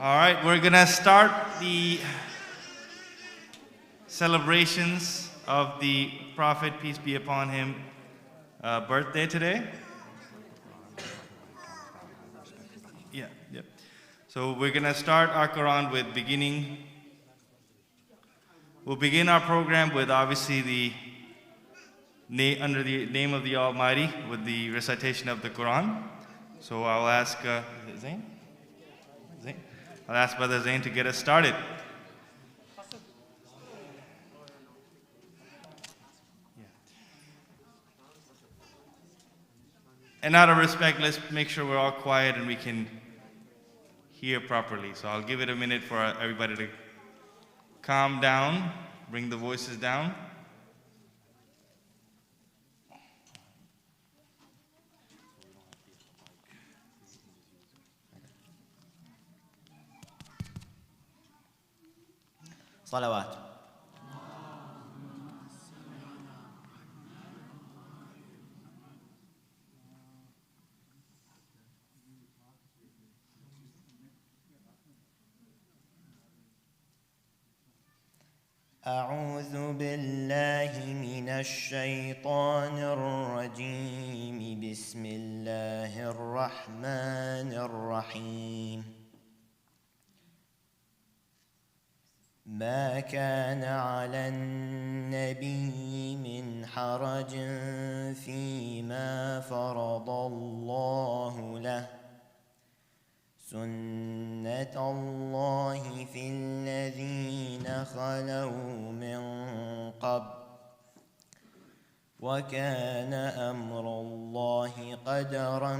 All right, we're going to start the celebrations of the Prophet, peace be upon him, birthday today. Yep. So we're going to start our Quran with beginning. We'll begin our program with obviously under the name of the Almighty with the recitation of the Quran. So I'll ask, is it Zain? I'll ask Brother Zain to get us started. And out of respect, let's make sure we're all quiet and we can hear properly. So I'll give it a minute for everybody to calm down, bring the voices down. صلوات. أعوذ بالله من الشيطان الرجيم. بسم الله الرحمن الرحيم. ما كان على النبي من حرج فيما فرض الله له. سنة الله في الذين خلوا من قبل وكان أمر الله قدرا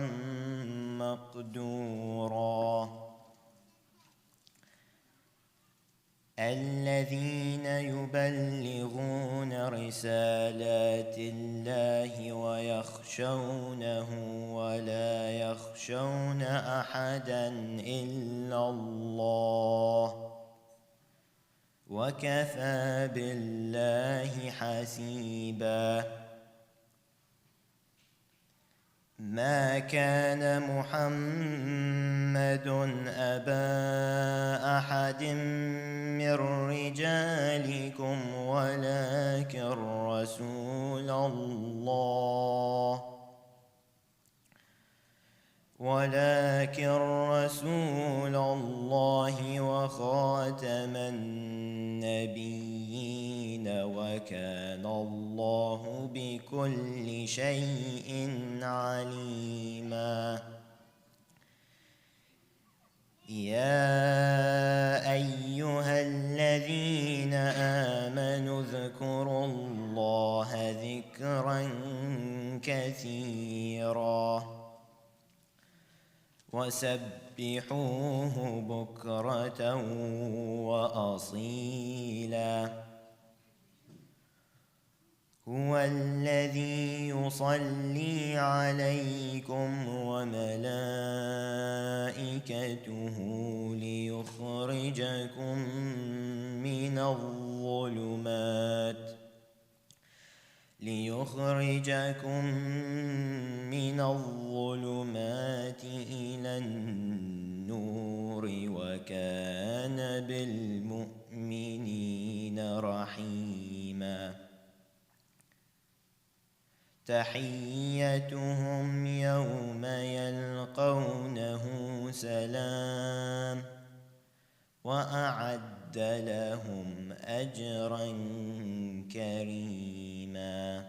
مقدورا. الذين يبلغون رسالات الله ويخشونه ولا يخشون أحدا إلا الله وكفى بالله حسيبا. ما كان محمد أبا أحد من رجالكم ولكن رسول الله وخاتم النبيين وكان الله بكل شيء عليما. يا أيها الذين آمنوا اذكروا الله ذكرا كثيرا وسبحوه بكرة وأصيلا. هو الذي يصلي عليكم وملائكته ليخرجكم من الظلمات إلى النور وكان بالمؤمنين رحيما. تحيتهم يوم يلقونه سلام وأعد لهم أجرا كريما.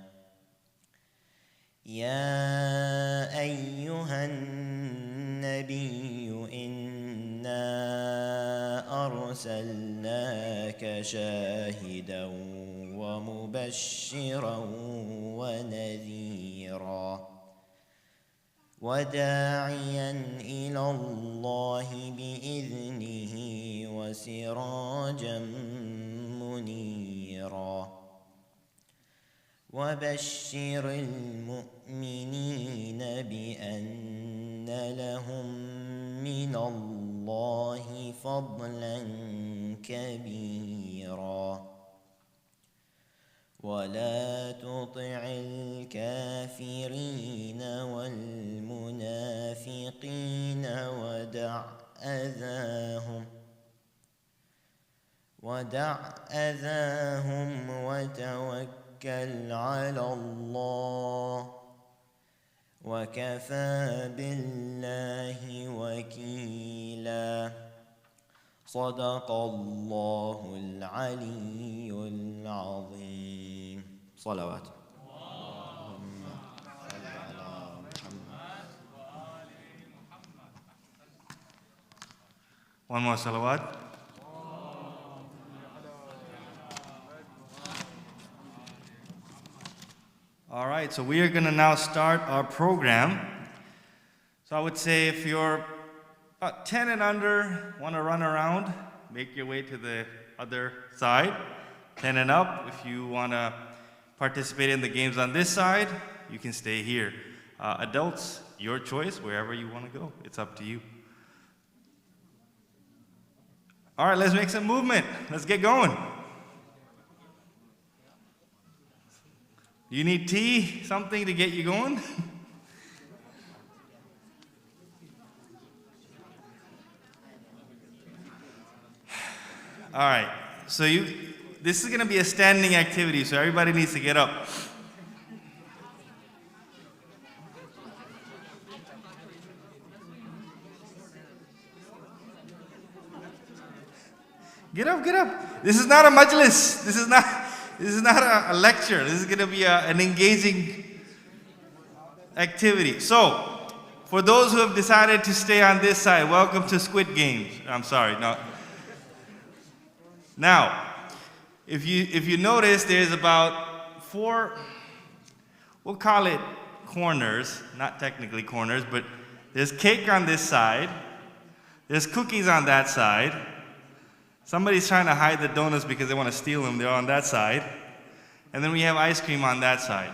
يا أيها النبي إنا أرسلناك شاهدا ومبشرا ونذيرا وداعيا إلى الله بإذنه وسراجا منيرا. وبشر المؤمنين بأن لهم من الله فضلا كبيرا. ولا تطع الكافرين والمنافقين ودع أذاهم ودع أذاهم وتوكل على الله وكفى بالله وكيلا صدق الله العلي العظيم صلوات One more salawat. All right, so we are going to now start our program. So I would say if you're 10 and under, want to run around, make your way to the other side. 10 and up, if you want to participate in the games on this side, you can stay here. Adults, your choice, wherever you want to go. It's up to you. All right, let's make some movement. Let's get going. You need tea, something to get you going? All right, so this is going to be a standing activity, so everybody needs to get up. Get up, get up. This is not a majlis. This is not a lecture. This is going to be an engaging activity. So, for those who have decided to stay on this side, welcome to Squid Games. I'm sorry, no. Now, if you notice, there's about 4, we'll call it corners, not technically corners, but there's cake on this side, there's cookies on that side. Somebody's trying to hide the donuts because they want to steal them. They're on that side. And then we have ice cream on that side.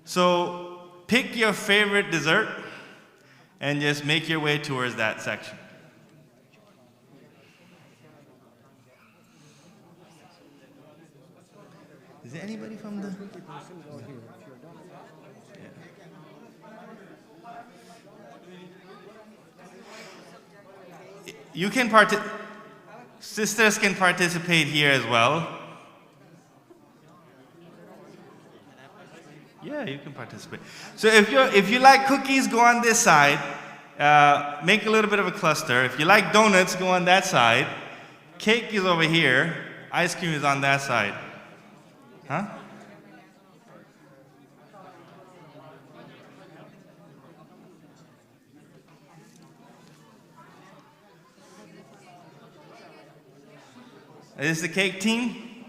So pick your favorite dessert and just make your way towards that section. Is there anybody from the... You can sisters can participate here as well. Yeah, you can participate. So if you like cookies, go on this side. Make a little bit of a cluster. If you like donuts, go on that side. Cake is over here. Ice cream is on that side. Huh? Is this the cake team?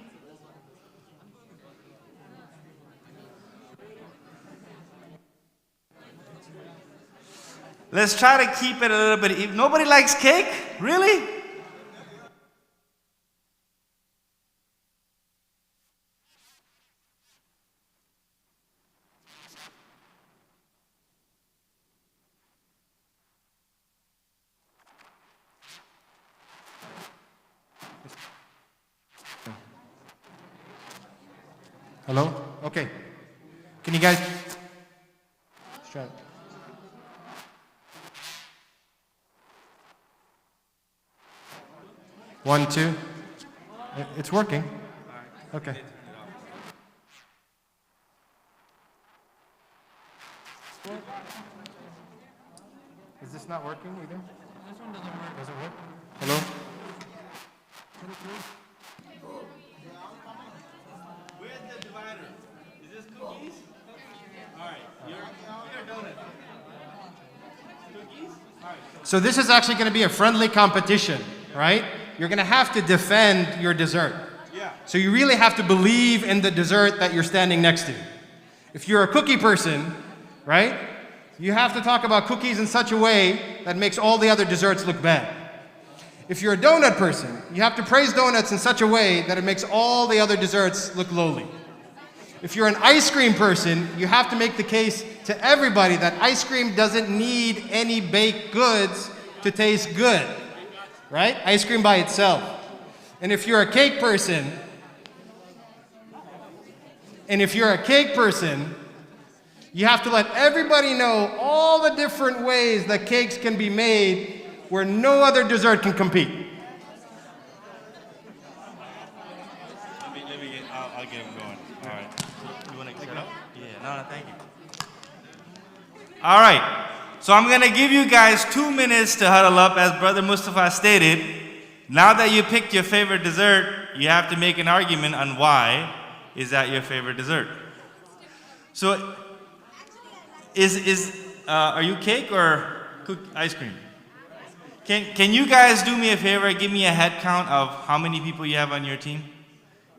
Let's try to keep it a little bit. Nobody likes cake? Really? Hello? Okay. Can you guys... Let's try it. One, two. It's working. Okay. Is this not working either? This one doesn't work. Doesn't work? Hello? Where's the divider? Is this cookies? All right, you're donut. Cookies? All right. So this is actually going to be a friendly competition, right? You're going to have to defend your dessert. Yeah. So you really have to believe in the dessert that you're standing next to. If you're a cookie person, right, you have to talk about cookies in such a way that makes all the other desserts look bad. If you're a donut person, you have to praise donuts in such a way that it makes all the other desserts look lowly. If you're an ice cream person, you have to make the case to everybody that ice cream doesn't need any baked goods to taste good, right? Ice cream by itself. And if you're a cake person, you have to let everybody know all the different ways that cakes can be made where no other dessert can compete. All right. So I'm going to give you guys 2 minutes to huddle up, as Brother Mustafa stated. Now that you picked your favorite dessert, you have to make an argument on why is that your favorite dessert. So, are you cake or ice cream? Can you guys do me a favor? Give me a head count of how many people you have on your team.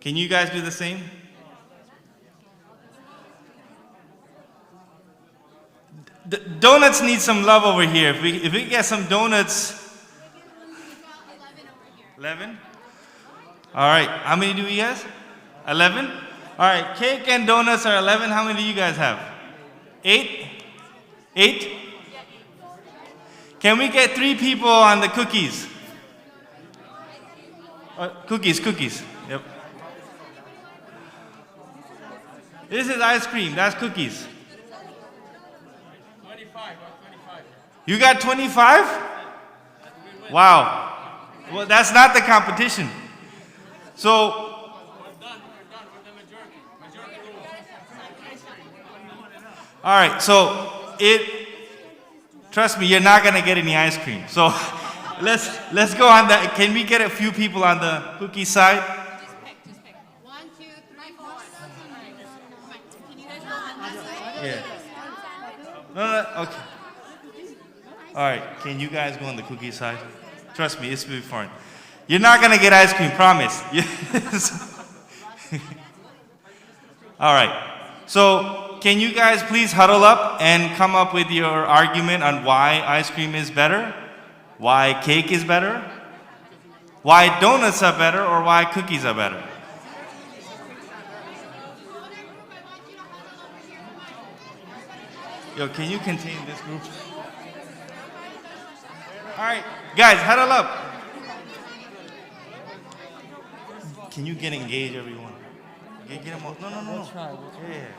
Can you guys do the same? Donuts need some love over here. If we get some donuts. 11? All right. How many do we guys? 11? All right. Cake and donuts are 11. How many do you guys have? 8? 8? Can we get 3 people on the cookies? Cookies. Yep. This is ice cream. That's cookies. 25. You got 25? Wow. Well, that's not the competition. So, all right. So trust me, you're not gonna get any ice cream. So let's go on that. Can we get a few people on the cookie side? Just pick. 1, 2, 3, 4. Can you guys go on that side? Yeah. No. Okay. All right. Can you guys go on the cookie side? Trust me, it's will be fun. You're not gonna get ice cream, promise. All right. So, can you guys please huddle up and come up with your argument on why ice cream is better, why cake is better, why donuts are better, or why cookies are better? Yo, can you contain this group? All right, guys, huddle up. Can you get engaged, everyone? Get them all. No. We'll try. Yeah.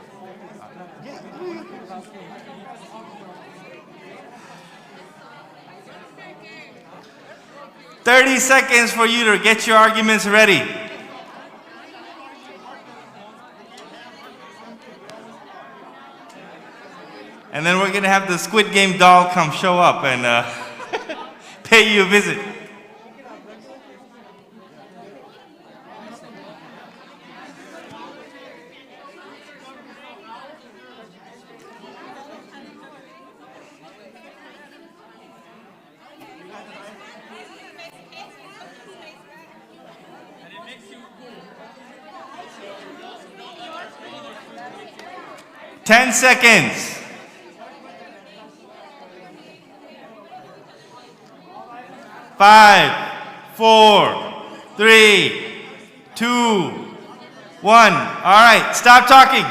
30 seconds for you to get your arguments ready. And then we're going to have the Squid Game doll come show up and pay you a visit. Ten seconds. 5, 4, 3, 2, 1. All right, stop talking.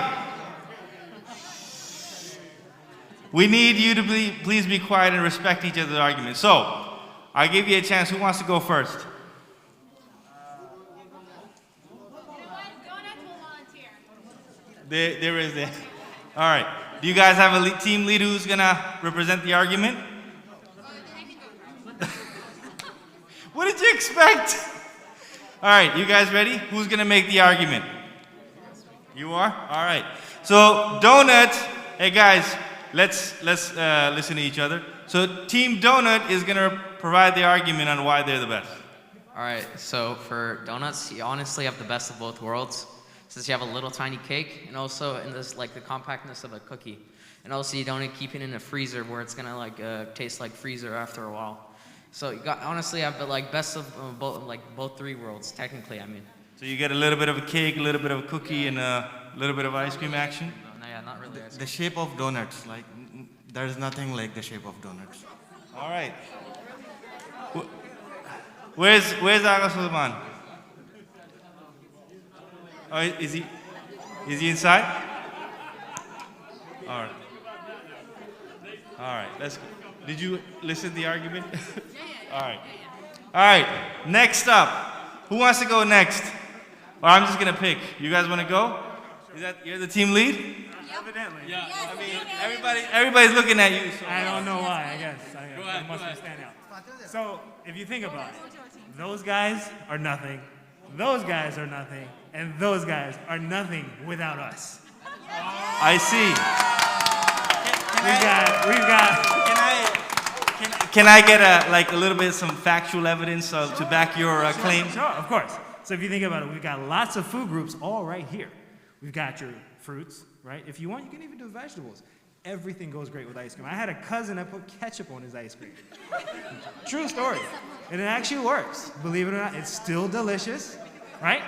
We need you to please be quiet and respect each other's arguments. So, I give you a chance. Who wants to go first? There is there. All right. Do you guys have a team leader who's gonna represent the argument? What did you expect? All right, you guys ready? Who's gonna make the argument? You are? All right. So Donut, hey guys, let's listen to each other. So Team Donut is gonna provide the argument on why they're the best. All right. So for donuts, you honestly have the best of both worlds, since you have a little tiny cake, and also in this like the compactness of a cookie, and also you don't keep it in a freezer where it's gonna like taste like freezer after a while. So you got honestly have the like best of both three worlds technically. I mean. So you get a little bit of a cake, a little bit of a cookie, and a little bit of ice cream action. No, yeah, not really. The shape of donuts, like there's nothing like the shape of donuts. All right. Where's Aga Sulaiman? Oh, is he inside? All right. All right. Let's go. Did you listen to the argument? All right. All right. Next up, who wants to go next? Or I'm just gonna pick. You guys want to go? You're the team lead? Evidently. Yeah. I mean, everybody's looking at you. So. I don't know why, I guess. I must stand out. So, if you think about it, those guys are nothing, those guys are nothing, and those guys are nothing without us. I see. Can I get a little bit some factual evidence to back your claim? Sure, of course. So if you think about it, we've got lots of food groups all right here. We've got your fruits, right? If you want, you can even do vegetables. Everything goes great with ice cream. I had a cousin that put ketchup on his ice cream. True story. And it actually works. Believe it or not, it's still delicious, right?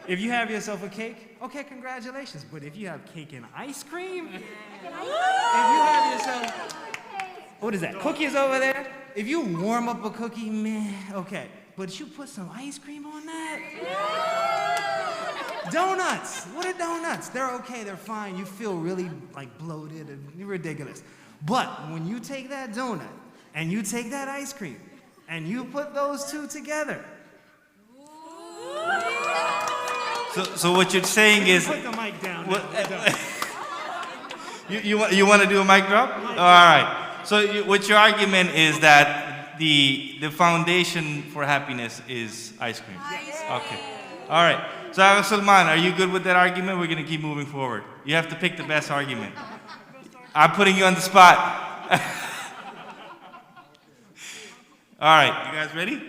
If you have yourself a cake, okay, congratulations. But if you have cake and ice cream, if you have yourself, what is that, cookies over there? If you warm up a cookie, man, okay. But you put some ice cream on that? Donuts, what are donuts? They're okay, they're fine. You feel really like bloated and ridiculous. But when you take that donut and you take that ice cream and you put those two together. So what you're saying is, Put the mic down. you want to do a mic drop? All right. So what your argument is that the foundation for happiness is ice cream. Okay. All right. So Salman, are you good with that argument? We're going to keep moving forward. You have to pick the best argument. I'm putting you on the spot. All right. You guys ready?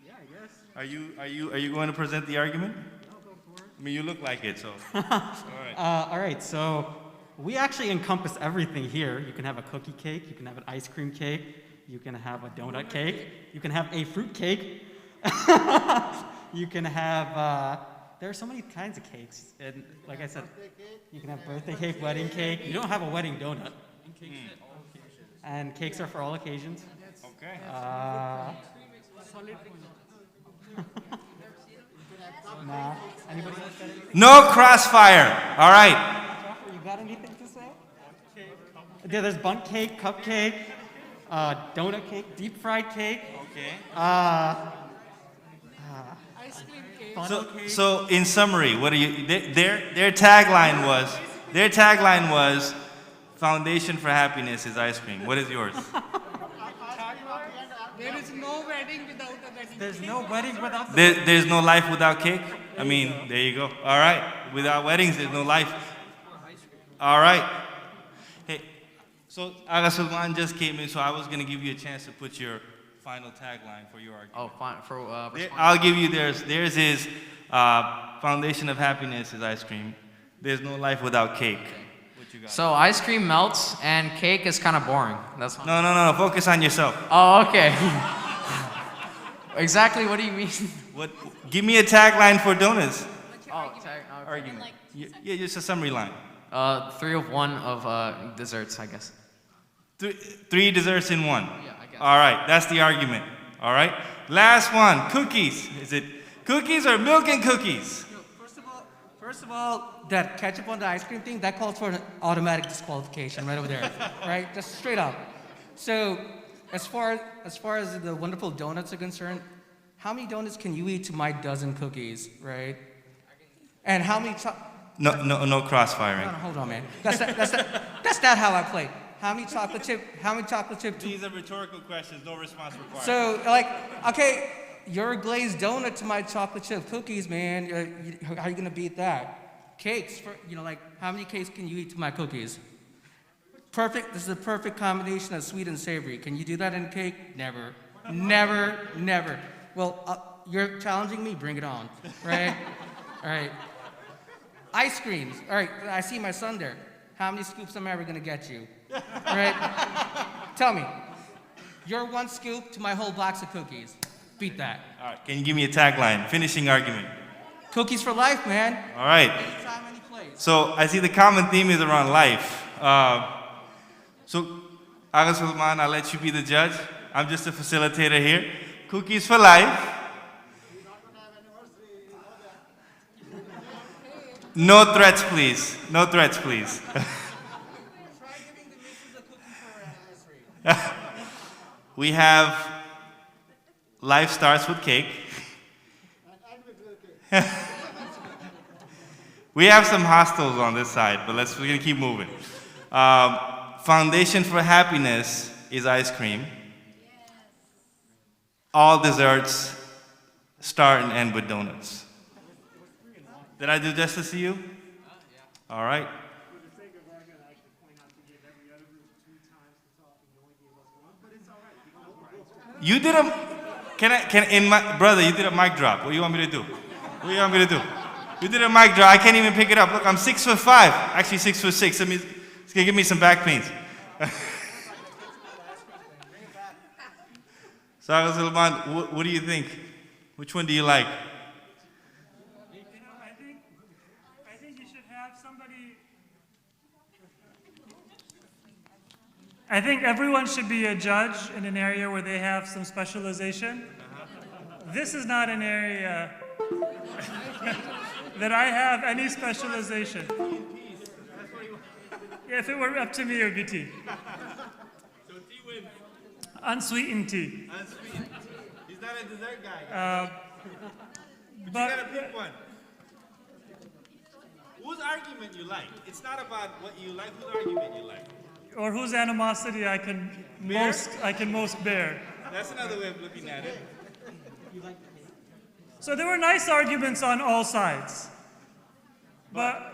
Yeah, I guess. Are you going to present the argument? I'll go for it. I mean, you look like it, so. All right. All right, so we actually encompass everything here. You can have a cookie cake, you can have an ice cream cake, you can have a donut cake, you can have a fruit cake, you can have, there are so many kinds of cakes. And like I said, you can have birthday cake, wedding cake. You don't have a wedding donut. And cakes are for all occasions. Okay. Nah. Anybody else got anything? No crossfire. All right. Joffrey, you got anything to say? Yeah, there's bundt cake, cupcake, donut cake, deep fried cake. Okay. So in summary, what are you? Their tagline was, "Foundation for happiness is ice cream." What is yours? There is no wedding without a wedding. There's no wedding without the There's no life without cake. I mean, there you go. All right. Without weddings, there's no life. All right. Hey, so Aga Salman just came in, so I was gonna give you a chance to put your final tagline for your argument. Oh, fine. For I'll give you theirs. Theirs is foundation of happiness is ice cream. There's no life without cake. What you got? So ice cream melts and cake is kind of boring. That's No. Focus on yourself. Oh, okay. Exactly. What do you mean? What? Give me a tagline for donuts. Argument. Yeah, just a summary line. 3 of 1 of desserts, I guess. Three desserts in one. Yeah, I guess. All right, that's the argument. All right. Last one. Cookies. Is it cookies or milk and cookies? First of all, that ketchup on the ice cream thing, that calls for an automatic disqualification right over there, right? Just straight up. So, as far as the wonderful donuts are concerned, how many donuts can you eat to my dozen cookies, right? And how many? No crossfiring. No, hold on, man. That's not how I play. How many chocolate chip? These are rhetorical questions. No response required. So, like, okay, your glazed donut to my chocolate chip cookies, man. How are you gonna beat that? Cakes, like, how many cakes can you eat to my cookies? Perfect. This is a perfect combination of sweet and savory. Can you do that in cake? Never. Never. Well, you're challenging me. Bring it on. Right? All right. Ice creams. All right. I see my son there. How many scoops am I ever gonna get you? All right. Tell me. Your one scoop to my whole box of cookies. Beat that. All right. Can you give me a tagline? Finishing argument. Cookies for life, man. All right. Anytime, any place. So I see the common theme is around life. So Aga Salman, I'll let you be the judge. I'm just a facilitator here. Cookies for life. No threats, please. No threats, please. We have life starts with cake. We have some hostels on this side, but we're gonna keep moving. Foundation for happiness is ice cream. All desserts start and end with donuts. Did I do justice to you? All right. You did brother, you did a mic drop. What do you want me to do? What do you want me to do? You did a mic drop. I can't even pick it up. Look, I'm 6'5". Actually 6'6". It's gonna give me some back pains. So, Salman, what do you think? Which one do you like? I think you should have somebody. I think everyone should be a judge in an area where they have some specialization. This is not an area that I have any specialization. Yeah, if it were up to me, it would be tea. So tea wins. Unsweetened tea. Unsweetened. He's not a dessert guy. But you gotta pick one. Whose argument you like? It's not about what you like. Whose argument you like? Or whose animosity I can most bear. That's another way of looking at it. So there were nice arguments on all sides. But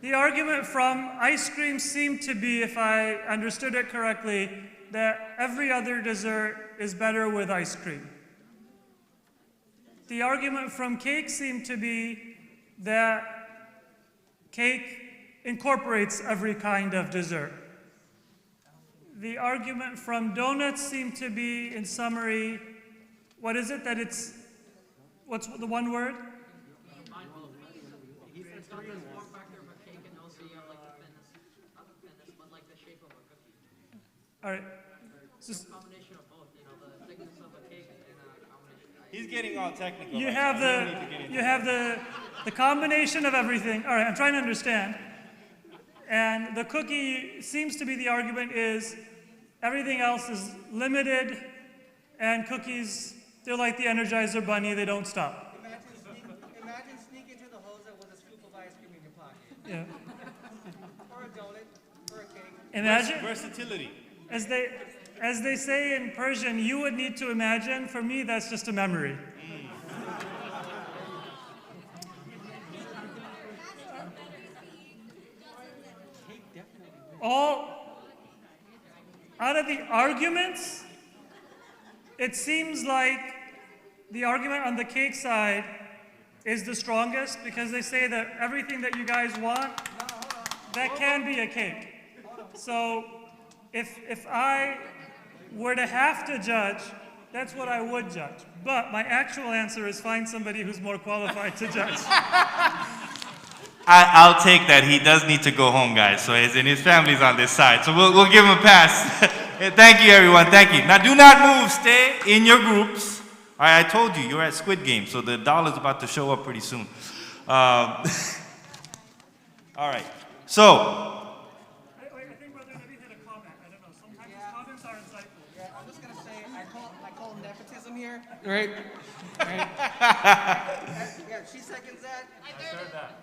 the argument from ice cream seemed to be, if I understood it correctly, that every other dessert is better with ice cream. The argument from cake seemed to be that cake incorporates every kind of dessert. The argument from donuts seemed to be, in summary, what is it that it's, what's the one word? He said something form factor of a cake, and also you have like the thinness, not the thinness, but like the shape of a cookie. All right. It's a combination of both, you know, the thickness of a cake and a combination. He's getting all technical. You have the combination of everything. All right, I'm trying to understand. And the cookie seems to be the argument is everything else is limited, and cookies, they're like the Energizer Bunny, they don't stop. Imagine sneaking to the hoser with a scoop of ice cream in your pocket. Yeah. Or a donut, or a cake. Imagine versatility. As they say in Persian, you would need to imagine. For me, that's just a memory. All out of the arguments, it seems like the argument on the cake side is the strongest because they say that everything that you guys want, that can be a cake. So if I were to have to judge, that's what I would judge. But my actual answer is find somebody who's more qualified to judge. I'll take that. He does need to go home, guys. So his family's on this side. So we'll give him a pass. Thank you, everyone. Thank you. Now, do not move. Stay in your groups. All right, I told you, you're at Squid Game, so the dollar's about to show up pretty soon. All right. So. I think Brother Nabi had a comment. I don't know. Sometimes his comments are insightful. Yeah, I'm just gonna say I call nepotism here. Right? Right. Yeah, she seconds that. I third that.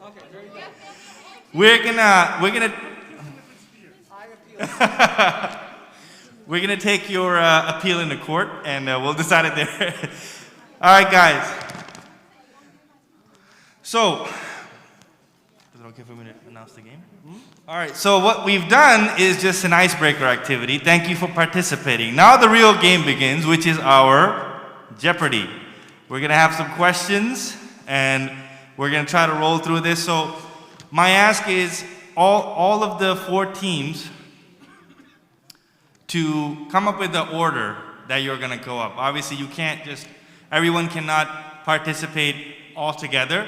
Okay, there you go. We're gonna take your appeal into court, and we'll decide it there. All right, guys. So, is it okay for me to announce the game? All right. So what we've done is just an icebreaker activity. Thank you for participating. Now the real game begins, which is our Jeopardy. We're gonna have some questions, and we're gonna try to roll through this. So my ask is all of the 4 teams to come up with the order that you're gonna go up. Obviously you can't everyone cannot participate all together.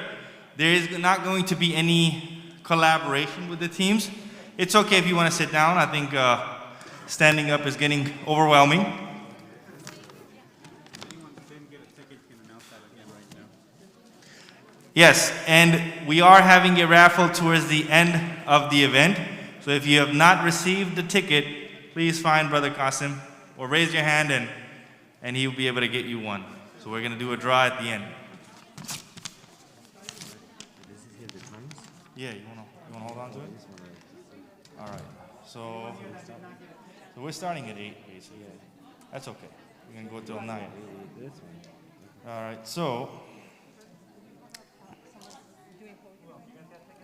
There is not going to be any collaboration with the teams. It's okay if you wanna sit down. I think standing up is getting overwhelming. Yes, and we are having a raffle towards the end of the event. So if you have not received the ticket, please find Brother Qasim or raise your hand and he will be able to get you one. So we're gonna do a draw at the end. Yeah, you wanna hold on to it? All right. So we're starting at 8 basically. That's okay. We're gonna go till 9. All right. So.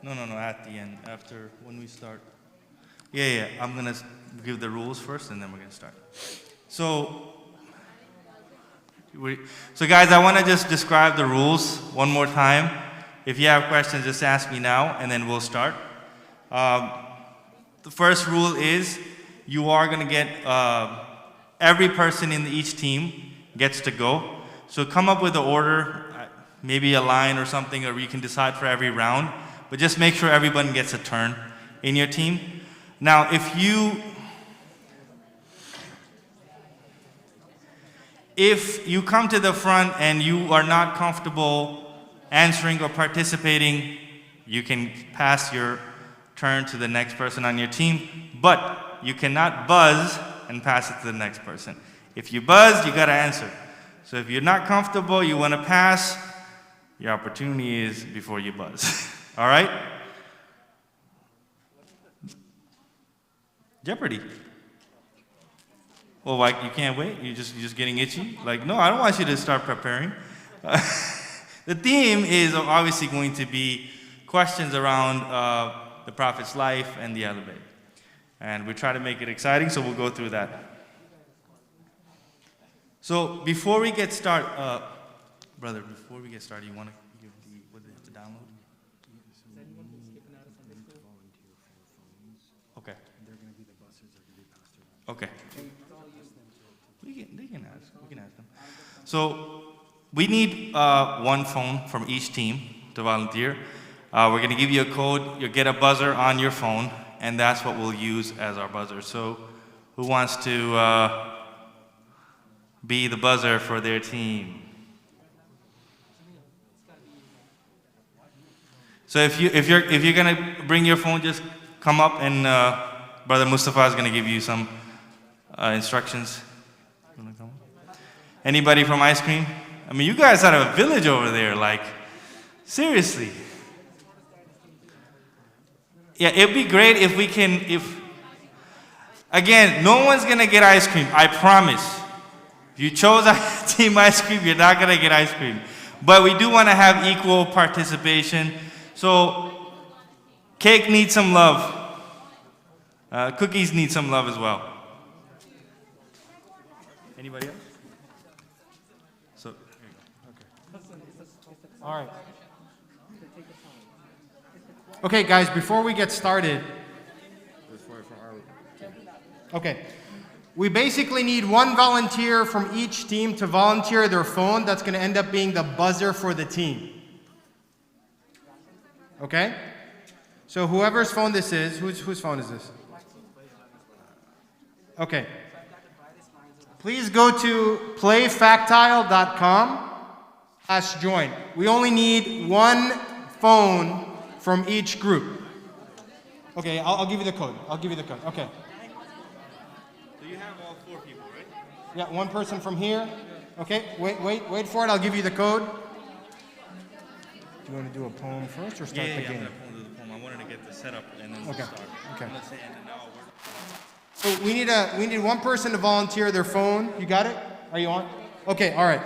No, at the end, after when we start. Yeah. I'm gonna give the rules first, and then we're gonna start. So, guys, I want to just describe the rules one more time. If you have questions, just ask me now, and then we'll start. The first rule is you are gonna get every person in each team gets to go. So come up with an order, maybe a line or something, or you can decide for every round. But just make sure everyone gets a turn in your team. Now, if you come to the front and you are not comfortable answering or participating, you can pass your turn to the next person on your team, but you cannot buzz and pass it to the next person. If you buzz, you gotta answer. So if you're not comfortable, you wanna pass, your opportunity is before you buzz. All right? Jeopardy. Well, like, you can't wait? You're just getting itchy? Like, no, I don't want you to start preparing. The theme is obviously going to be questions around the Prophet's life and the Ahlul Bayt. And we try to make it exciting, so we'll go through that. So before we get started, brother, you want to give the download? Okay. Okay. They can ask. We can ask them. So we need one phone from each team to volunteer. We're going to give you a code. You'll get a buzzer on your phone, and that's what we'll use as our buzzer. So who wants to be the buzzer for their team? So if you're going to bring your phone, just come up, and Brother Mustafa is going to give you some instructions. Anybody from ice cream? I mean, you guys had a village over there, like, seriously. Yeah, it'd be great if we can, again, no one's gonna get ice cream, I promise. If you chose team ice cream, you're not gonna get ice cream. But we do wanna have equal participation. So, cake needs some love. Cookies need some love as well. Anybody else? So, here you go. Okay. All right. Okay, guys, before we get started, okay, we basically need one volunteer from each team to volunteer their phone. That's going to end up being the buzzer for the team. Okay? So whoever's phone this is, whose phone is this? Okay. Please go to playfactile.com/join. We only need one phone from each group. Okay, I'll give you the code. Okay. So you have all 4 people, right? Yeah, one person from here. Okay, wait for it. I'll give you the code. Do you want to do a poem first or start the game? I'm going to do the poem. I wanted to get the setup and then we'll start. Okay. I'm going to say it and now I'll work. So we need one person to volunteer their phone. You got it? Are you on? Okay, all right.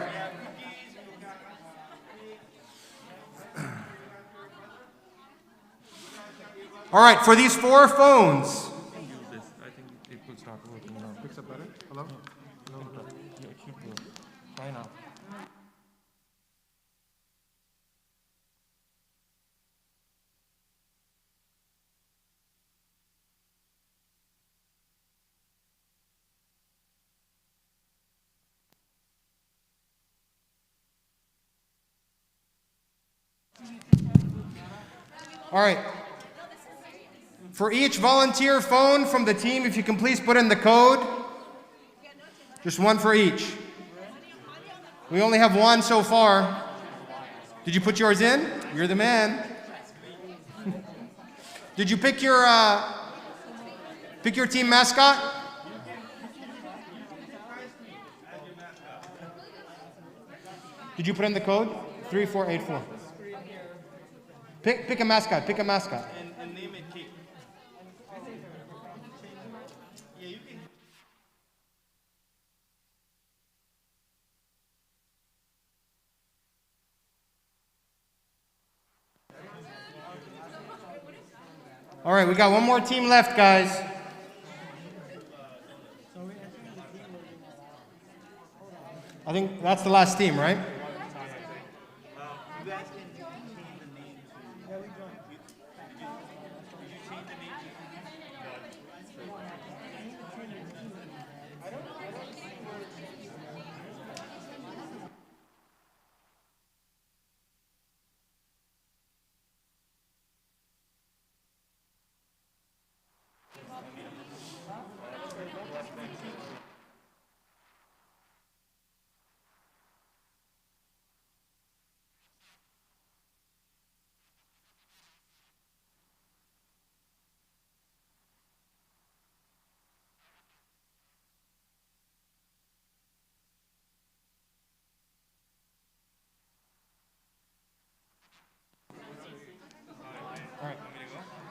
All right, for these 4 phones. I think it will start working now. Picks up better? Hello? Hello? Yeah, it should work. Try now. All right. For each volunteer phone from the team, if you can please put in the code. Just one for each. We only have one so far. Did you put yours in? You're the man. Did you pick your team mascot? Did you put in the code? 3484. Pick a mascot. And name it Kate. Yeah, you can. All right, we got one more team left, guys. I think that's the last team, right?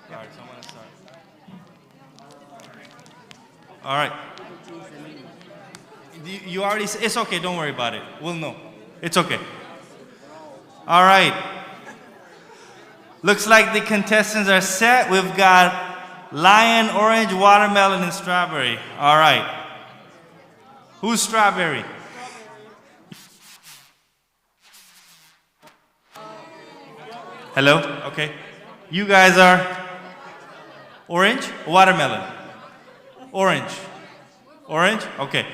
All right, so I'm gonna start. All right. You already, it's okay, don't worry about it. We'll know. It's okay. All right. Looks like the contestants are set. We've got lion, orange, watermelon, and strawberry. All right. Who's strawberry? Hello? Okay. You guys are orange? Watermelon? Orange. Orange? Okay.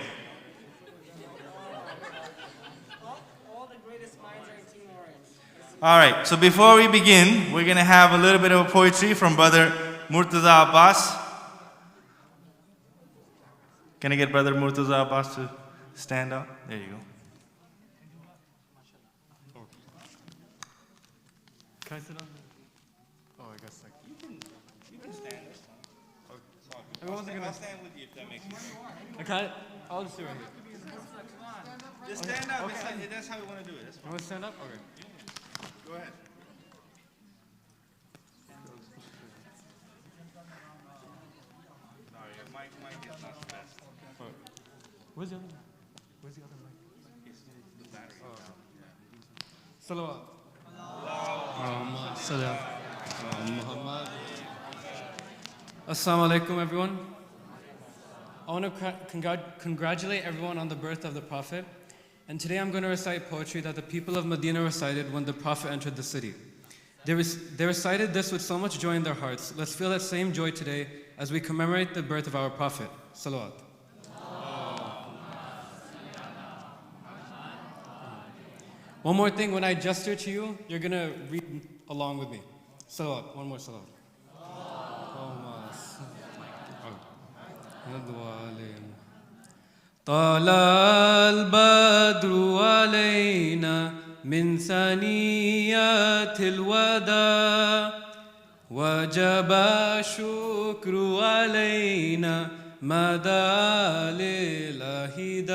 All right, so before we begin, we're going to have a little bit of a poetry from Brother Murtaza Abbas. Can I get Brother Murtaza Abbas to stand up? There you go. Can I sit down? Oh, I guess like. You can stand. I'll stand with you if that makes sense. Okay, I'll just do it right here. Just stand up. Okay. That's how we want to do it. That's You want to stand up? Okay. Go ahead. Sorry, your mic is not the best. Where's the other mic? Where's the other mic? It's the battery. Salawat. Muhammad. Assalamu alaikum, everyone. I want to congratulate everyone on the birth of the Prophet. And today I'm going to recite poetry that the people of Medina recited when the Prophet entered the city. They recited this with so much joy in their hearts. Let's feel that same joy today as we commemorate the birth of our Prophet. Salawat. One more thing, when I gesture to you, you're going to read along with me. Salawat, one more salawat. طلع البدر علينا من ثنيات الوداع وجب الشكر علينا ما دعا للهدى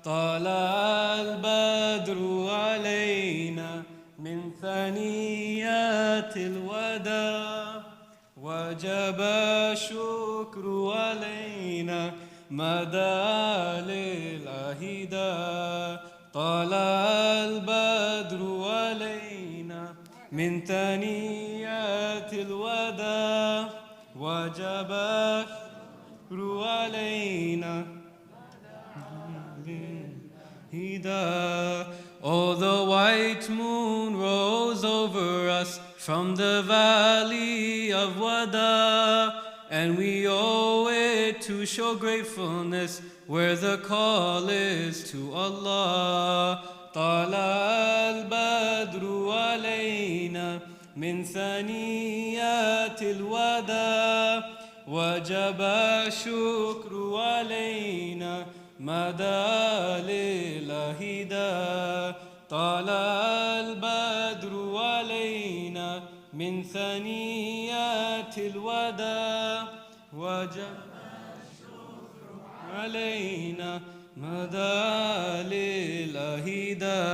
طلع البدر علينا من ثنيات الوداع وجب الشكر علينا مدى للهدى طلع البدر علينا من ثنيات الوداع وجب الشكر علينا للهدى. Oh, the white moon rose over us from the valley of Wada, and we owe it to show gratefulness where the call is to Allah. طلع البدر علينا من ثنيات الوداع وجب الشكر علينا مدى للهدى طلع البدر علينا من ثنيات الوداع وجب الشكر علينا مدى للهدى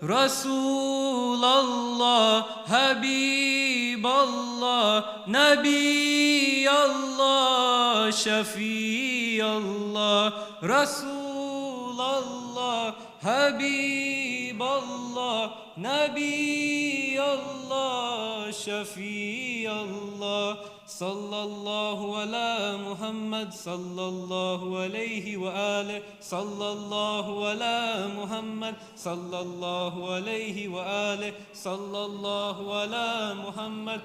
رسول الله حبيب الله نبي الله شفيع الله رسول الله حبيب الله نبي الله شفيع الله صلى الله على محمد صلى الله عليه وآله صلى الله على محمد صلى الله عليه وآله صلى الله على محمد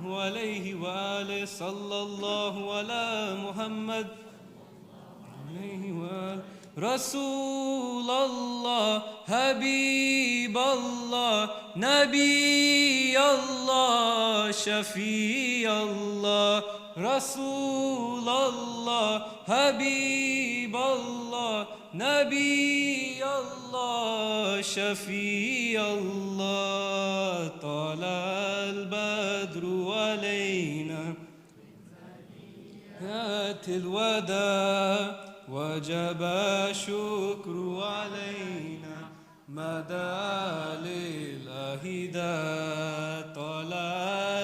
عليه وآله صلى الله على محمد عليه وآله رسول الله حبيب الله نبي الله شفيع الله رسول الله حبيب الله نبي الله شفيع الله طلع البدر علينا هات الوداع وجب الشكر علينا مدى لله دا طلع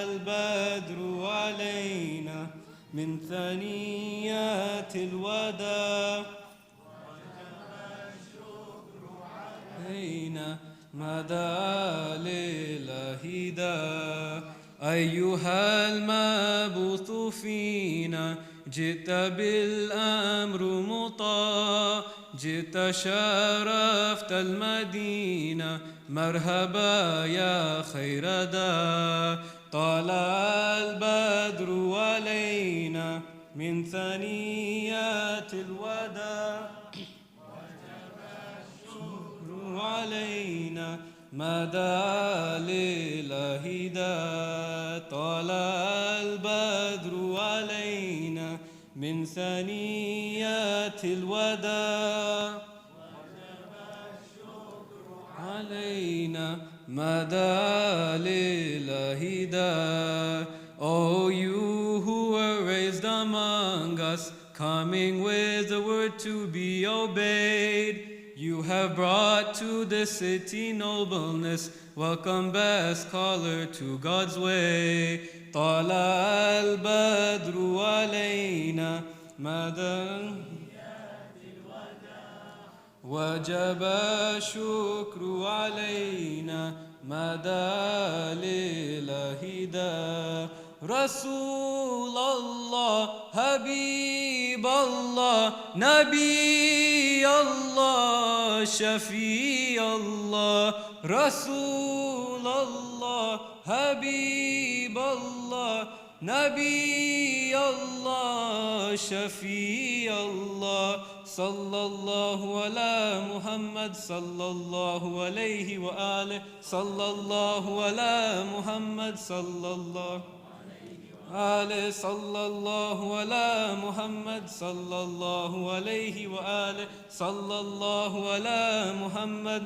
البدر علينا من ثنيات الوداع علينا مدى لله دا أيها المبعوث فينا جئت بالأمر مطاع جئت شرفت المدينة مرحبا يا خير دا طلع البدر علينا من ثنيات الوداع علينا مدى لله دا طلع البدر علينا من ثنيات الوداع علينا مدى لله دا O you who were raised among us, coming with the word to be obeyed, you have brought to the city nobleness. Welcome, best caller to God's way. طلع البدر علينا مدى وجب الشكر علينا مدى لله دا رسول الله حبيب الله نبي الله شفيع الله رسول الله حبيب الله نبي الله شفيع الله صلى الله على محمد صلى الله عليه وآله صلى الله على محمد صلى الله عليه صلى الله على محمد صلى الله عليه وآله صلى الله على محمد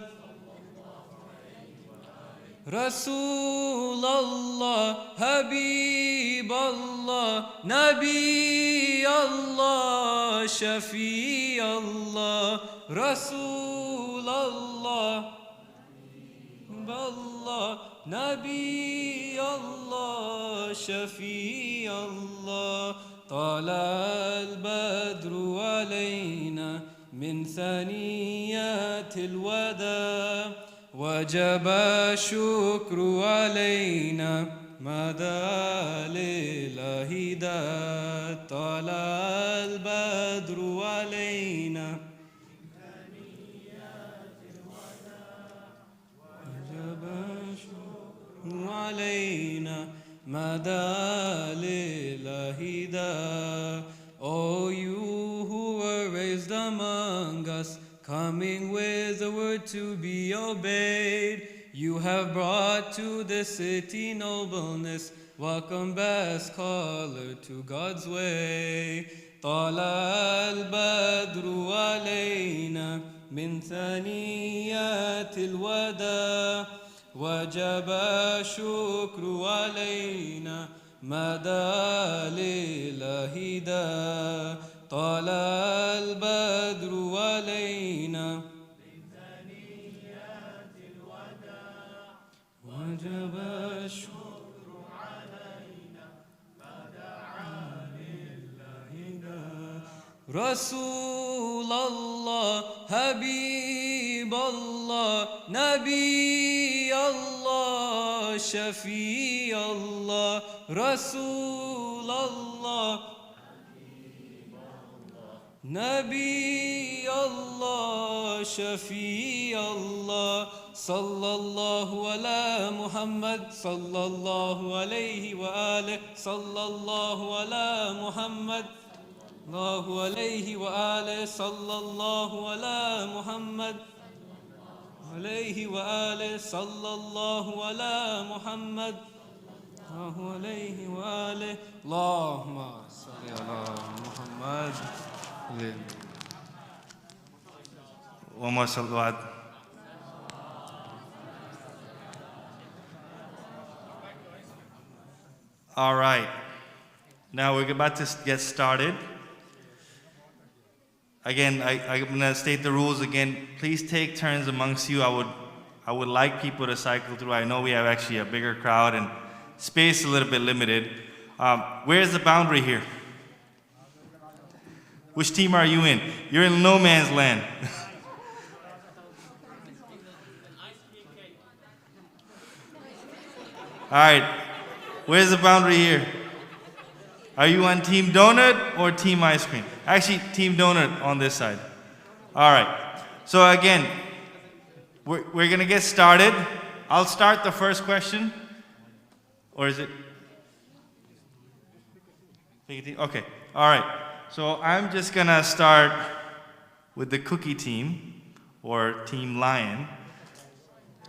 رسول الله حبيب الله نبي الله شفيع الله رسول الله الله نبي الله شفيع الله طلع البدر علينا من ثنيات الوداع وجب الشكر علينا مدى لله دا طلع البدر علينا وجب الشكر علينا مدى لله دا O you who were raised among us, coming with the word to be obeyed, you have brought to the city nobleness. Welcome, best caller to God's way. طلع البدر علينا من ثنيات الوداع وجب الشكر علينا مدى لله دا طلع البدر علينا وجب الشكر علينا مدى لله دا رسول الله حبيب حبيب الله نبي الله شفيع الله رسول الله نبي الله شفيع الله صلى الله على محمد صلى الله عليه وآله صلى الله على محمد الله عليه وآله صلى الله على محمد عليه وآله صلى الله على محمد الله عليه وآله اللهم صل على محمد. One more salawat. All right. Now we're about to get started. Again, I'm going to state the rules again. Please take turns amongst you. I would like people to cycle through. I know we have actually a bigger crowd and space a little bit limited. Where's the boundary here? Which team are you in? You're in no man's land. All right. Where's the boundary here? Are you on Team Donut or Team Ice Cream? Actually, Team Donut on this side. All right. So again, we're going to get started. I'll start the first question. Or is it? Okay. All right. So I'm just going to start with the cookie team, or Team Lion,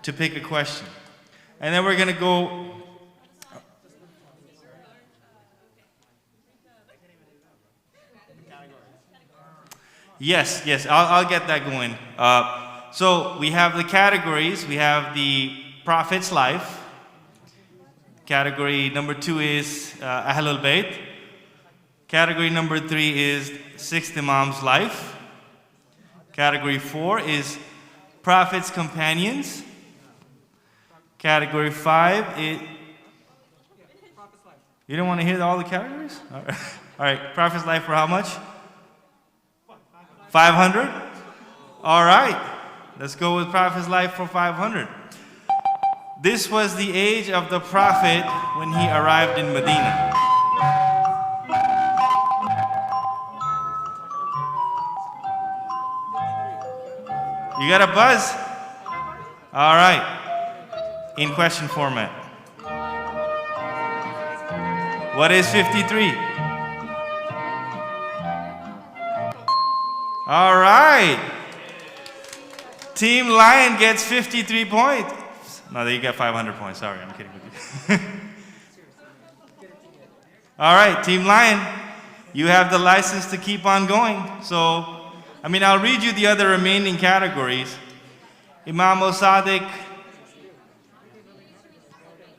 to pick a question. And then we're going to go... Yes, I'll get that going. So we have the categories. We have the Prophet's life. Category number 2 is Ahlul Bayt. Category number 3 is Sixth Imam's life. Category 4 is Prophet's companions. Category 5 is... You don't want to hear all the categories? All right. Prophet's life for how much? 500? All right. Let's go with Prophet's life for 500. This was the age of the Prophet when he arrived in Medina. You got a buzz? All right. In question format. What is 53? All right. Team Lion gets 53 points. No, you get 500 points. Sorry, I'm kidding with you. All right, Team Lion, you have the license to keep on going. So, I'll read you the other remaining categories. Imam al-Sadiq,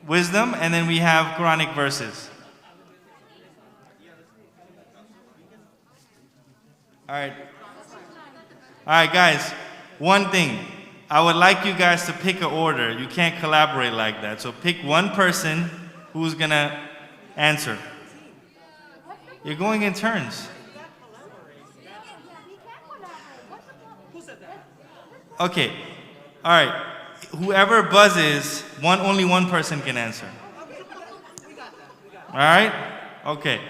wisdom, and then we have Quranic verses. All right, guys, one thing. I would like you guys to pick an order. You can't collaborate like that. So pick one person who's going to answer. You're going in turns. Okay. All right. Whoever buzzes, only one person can answer. All right? Okay.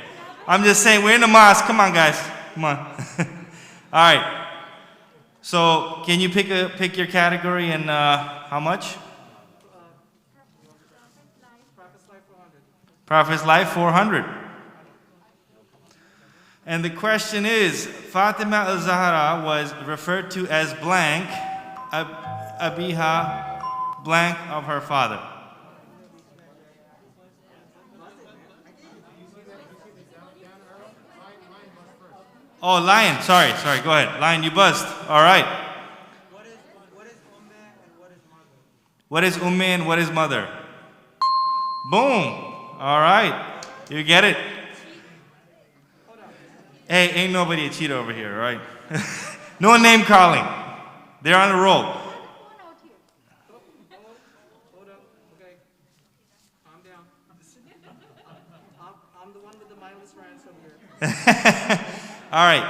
I'm just saying, we're in the mosque. Come on, guys. Come on. All right. So, can you pick your category and how much? Prophet's life 400. And the question is, Fatima al-Zahra was referred to as blank, Abiha, blank of her father. Oh, Lion, sorry, go ahead. Lion, you buzzed. All right. What is Umme and what is mother? Boom. All right. You get it. Hey, ain't nobody a cheater over here, all right? No name calling. They're on a roll. Hold up, okay. Calm down. I'm the one with the mindless rants over here. All right.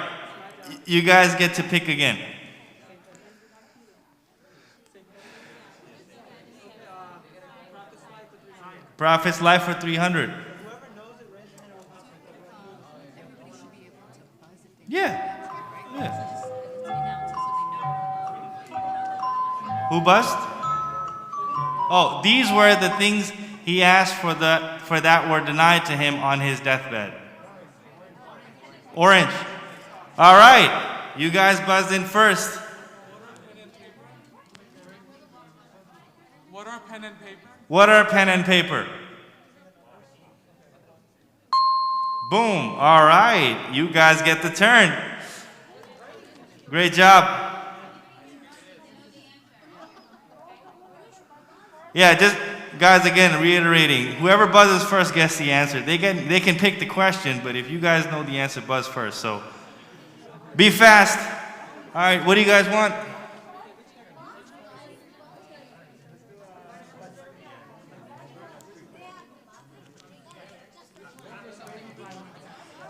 You guys get to pick again. Prophet's life for 300. Yeah. Who buzzed? Oh, these were the things he asked for that were denied to him on his deathbed. Orange. All right. You guys buzzed in first. What are pen and paper? What are pen and paper? Boom. All right. You guys get the turn. Great job. Yeah, just guys, again, reiterating, whoever buzzes first gets the answer. They can pick the question, but if you guys know the answer, buzz first. So be fast. All right, what do you guys want?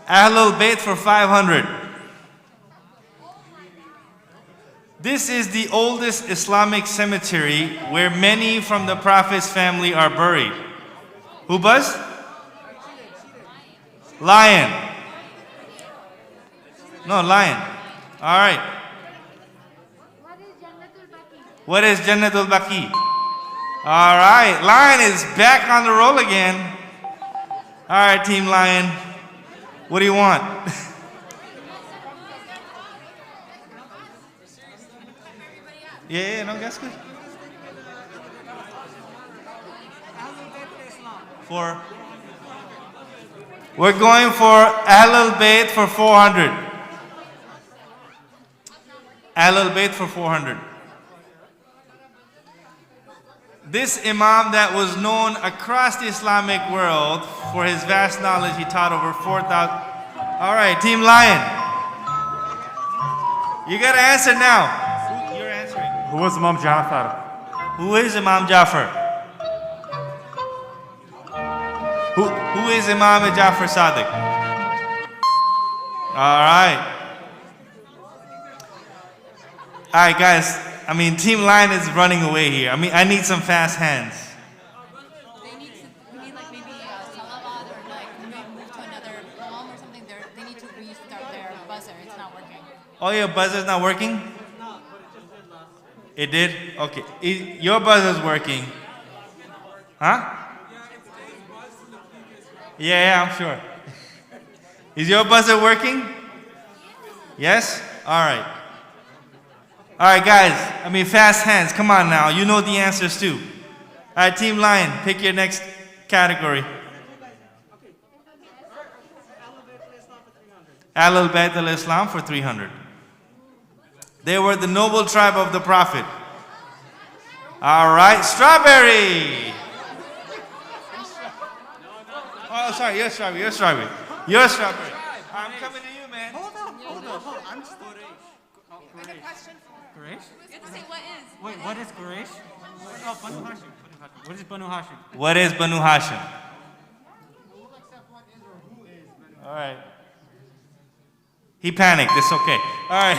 Ahlul Bayt for 500. This is the oldest Islamic cemetery where many from the Prophet's family are buried. Who buzzed? Lion. No, lion. All right. What is Jannatul Baqi? All right. Lion is back on the roll again. All right, Team Lion. What do you want? Yeah, no, that's good. We're going for Ahlul Bayt for 400. Ahlul Bayt for 400. This Imam that was known across the Islamic world for his vast knowledge, he taught over 4,000. All right, Team Lion. You got to answer now. You're answering. Who was Imam Ja'far? Who is Imam Ja'far? Who is Imam Ja'far Sadiq? All right. All right, guys. I mean, Team Lion is running away here. I mean, I need some fast hands. They need like maybe salawat or like maybe move to another poem or something. They need to restart their buzzer. It's not working. Oh, your buzzer's not working? It did? Okay. Your buzzer's working. Huh? Yeah, I'm sure. Is your buzzer working? Yes? All right. All right, guys. I mean, fast hands. Come on now. You know the answers too. All right, Team Lion, pick your next category. Ahlul Bayt al-Islam for 300. They were the noble tribe of the Prophet. All right, strawberry. Oh, sorry, you're strawberry. You're strawberry. You're strawberry. I'm coming to you, man. Hold on. I'm just You have to say what is. Wait, what is Quraysh? Oh, Banu Hashim. What is Banu Hashim? What is Banu Hashim? All right. He panicked. It's okay. All right.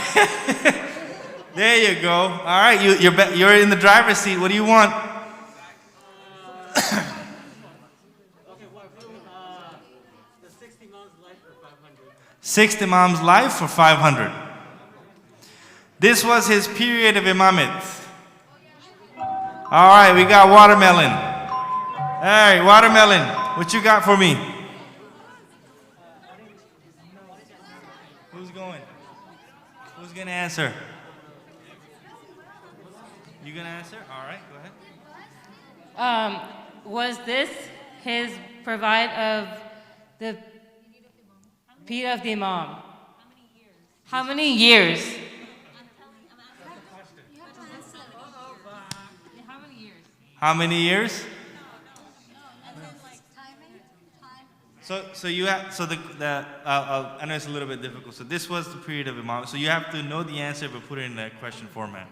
There you go. All right. You're in the driver's seat. What do you want? The 60 Imam's life for 500. 6th Imam's life for 500. This was his period of imamate. All right, we got watermelon. All right, watermelon. What you got for me? Who's going? Who's going to answer? You going to answer? All right, go ahead. Was this his provide of the period of the Imam? How many years? How many years? So you have I know it's a little bit difficult. So this was the period of Imam. So you have to know the answer but put it in the question format.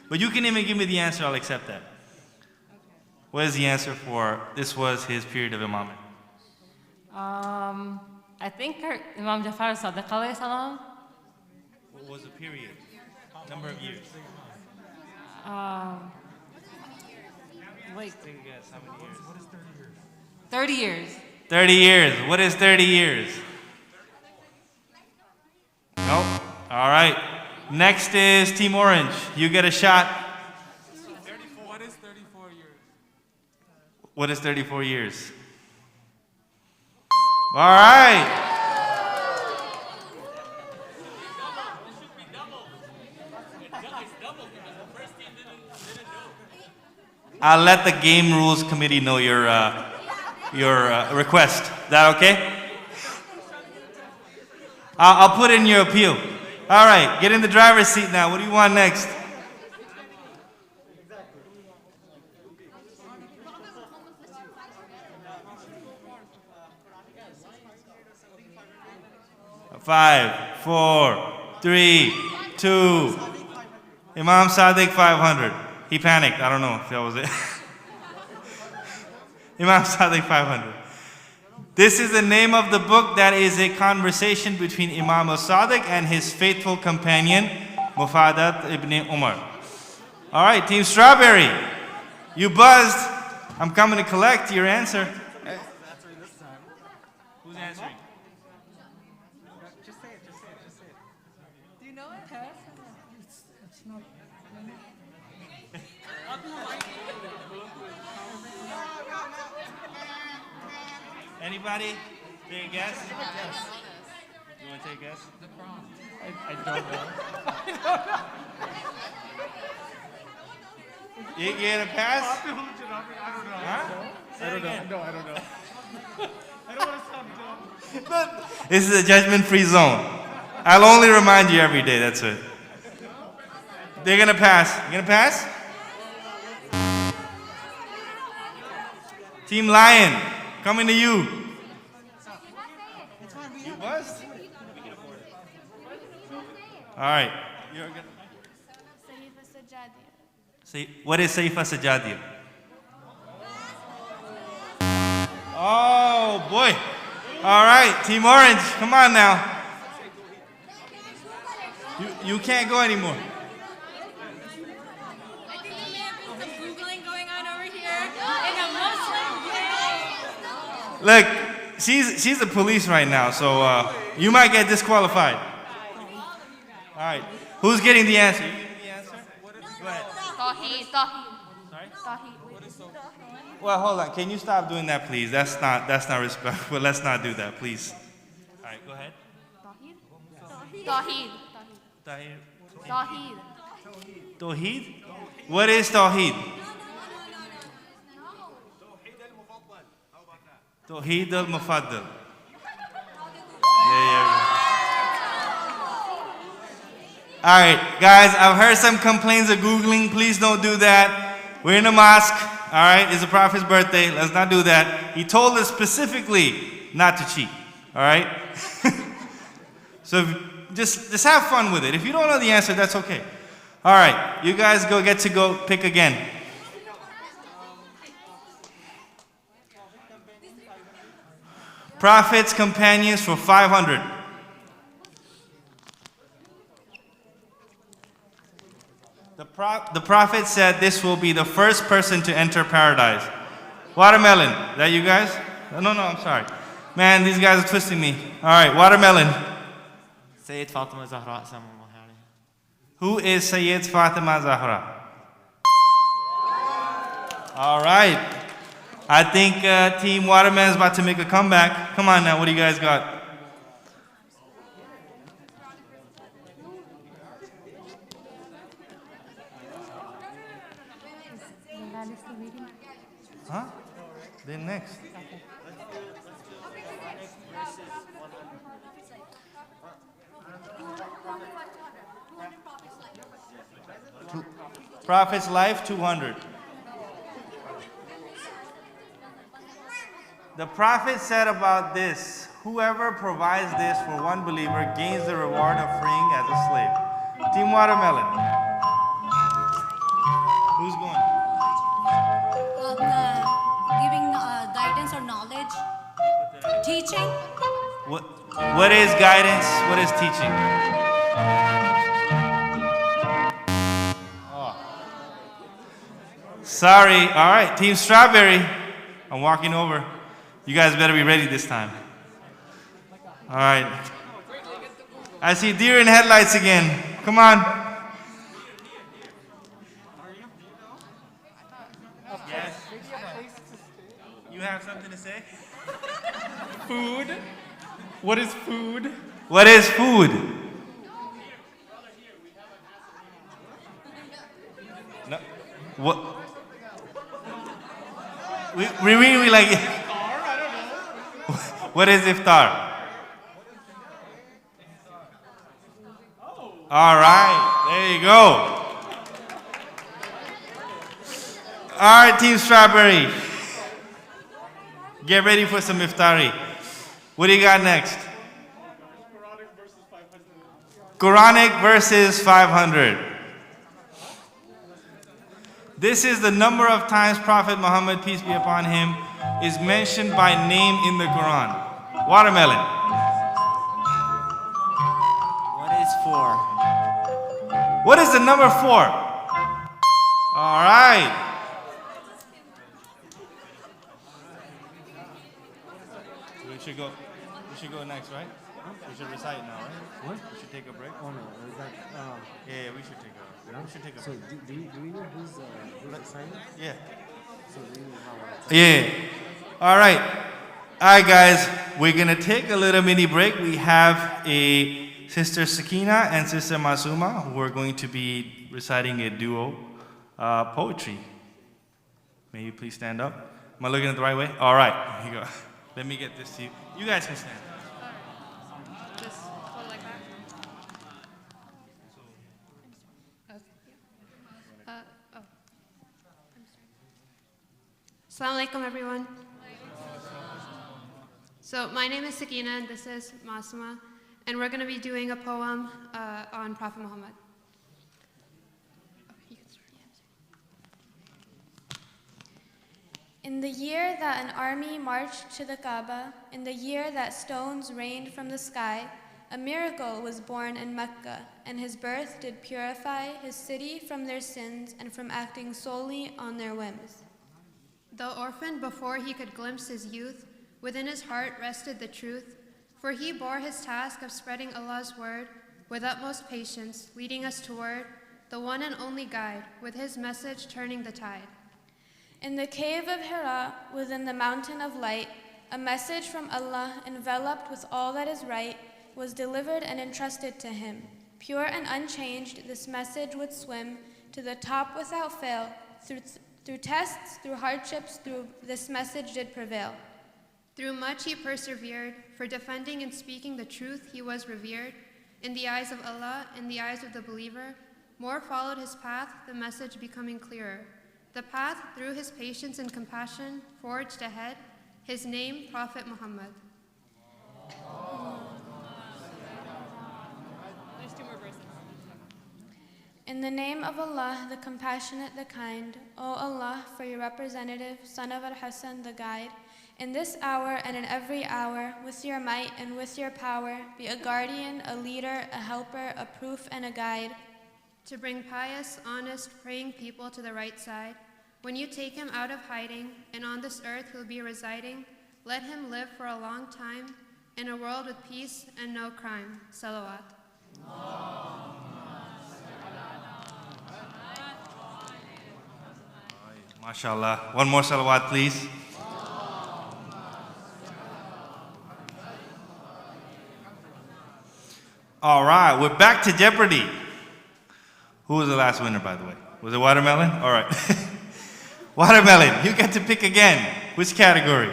But you can even give me the answer. I'll accept that. What is the answer for this was his period of Imamate? I think Imam Jafar Sadiq alayhi salam. What was the period? Number of years. Wait. Take a guess. How many years? What is 30 years? 30 years. 30 years. What is 30 years? Nope. All right. Next is Team Orange. You get a shot. What is 34 years? What is 34 years? All right. I'll let the game rules committee know your request. Is that okay? I'll put in your appeal. All right, get in the driver's seat now. What do you want next? Five, four, three, two. Imam Sadiq 500. He panicked. I don't know if that was it. Imam Sadiq 500. This is the name of the book that is a conversation between Imam al-Sadiq and his faithful companion, Mufadat ibn Umar. All right, Team Strawberry. You buzzed. I'm coming to collect your answer. Who's answering? Just say it. Do you know it? It's not. Anybody? Take a guess? You want to take a guess? I don't know. You get a pass? I don't know. Huh? I don't know. No, I don't know. I don't want to sound dumb. This is a judgment-free zone. I'll only remind you every day, that's it. They're going to pass. You going to pass? Team Lion, coming to you. You buzzed? All right. You're good. Say, what is Saifa Sajadia? Oh, boy. All right, Team Orange, come on now. You can't go anymore. I think there may have been some Googling going on over here in a Muslim gang. Look, she's the police right now, so you might get disqualified. All right, who's getting the answer? You getting the answer? Go ahead. Tawheed. Sorry? Tawheed. Well, hold on. Can you stop doing that, please? That's not respectful. Let's not do that, please. All right, go ahead. Tawheed. Tawheed. Tawheed? What is Tawheed? Tawheed al-Mufaddal. There you go. All right, guys, I've heard some complaints of Googling. Please don't do that. We're in a mosque. All right, it's the Prophet's birthday. Let's not do that. He told us specifically not to cheat. All right? So just have fun with it. If you don't know the answer, that's okay. All right, you guys get to go pick again. Prophet's companions for 500. The Prophet said this will be the first person to enter paradise. Watermelon. Is that you guys? No, I'm sorry. Man, these guys are twisting me. All right, watermelon. Sayyid Fatima Zahra. Who is Sayyid Fatima Zahra? All right. I think Team Watermelon is about to make a comeback. Come on now, what do you guys got? Huh? Then next. Prophet's life, 200. The Prophet said about this, whoever provides this for one believer gains the reward of freeing as a slave. Team Watermelon. Who's going? Giving guidance or knowledge. Teaching. What is guidance? What is teaching? Oh. Sorry. All right, Team Strawberry. I'm walking over. You guys better be ready this time. All right. I see deer in headlights again. Come on. Yes. You have something to say? Food. What is food? What is food? No. What? We really like it. What is iftar? All right, there you go. All right, Team Strawberry. Get ready for some iftari. What do you got next? Quranic verses 500. This is the number of times Prophet Muhammad, peace be upon him, is mentioned by name in the Quran. Watermelon. What is 4? What is the number 4? All right. We should go next, right? We should recite now, right? What? We should take a break. Oh no, is that? Yeah, we should take a. We should take a. So do we know who's excited? Yeah. So do we know how? Yeah. All right. All right, guys. We're gonna take a little mini break. We have a Sister Sakina and Sister Masuma who are going to be reciting a duo poetry. May you please stand up? Am I looking at the right way? All right. Here you go. Let me get this to you. You guys can stand. Just hold it like that. Okay. Assalamu alaikum, everyone. So my name is Sakina and this is Masuma, and we're going to be doing a poem on Prophet Muhammad. In the year that an army marched to the Kaaba, in the year that stones rained from the sky, a miracle was born in Mecca, and his birth did purify his city from their sins and from acting solely on their whims. Though orphaned before he could glimpse his youth, within his heart rested the truth, for he bore his task of spreading Allah's word with utmost patience, leading us toward the one and only guide, with his message turning the tide. In the cave of Hira, within the mountain of light, a message from Allah, enveloped with all that is right, was delivered and entrusted to him. Pure and unchanged, this message would swim to the top without fail. Through tests, through hardships, through this message did prevail. Through much he persevered, for defending and speaking the truth he was revered. In the eyes of Allah, in the eyes of the believer, more followed his path, the message becoming clearer. The path, through his patience and compassion, forged ahead, his name, Prophet Muhammad. There's 2 more verses. In the name of Allah, the compassionate, the kind, O Allah, for your representative, son of Al-Hassan, the guide, in this hour and in every hour, with your might and with your power, be a guardian, a leader, a helper, a proof, and a guide, to bring pious, honest, praying people to the right side. When you take him out of hiding, and on this earth he'll be residing, let him live for a long time, in a world with peace and no crime. Salawat. MashaAllah. One more salawat, please. All right, we're back to Jeopardy. Who was the last winner, by the way? Was it Watermelon? All right. Watermelon, you get to pick again. Which category?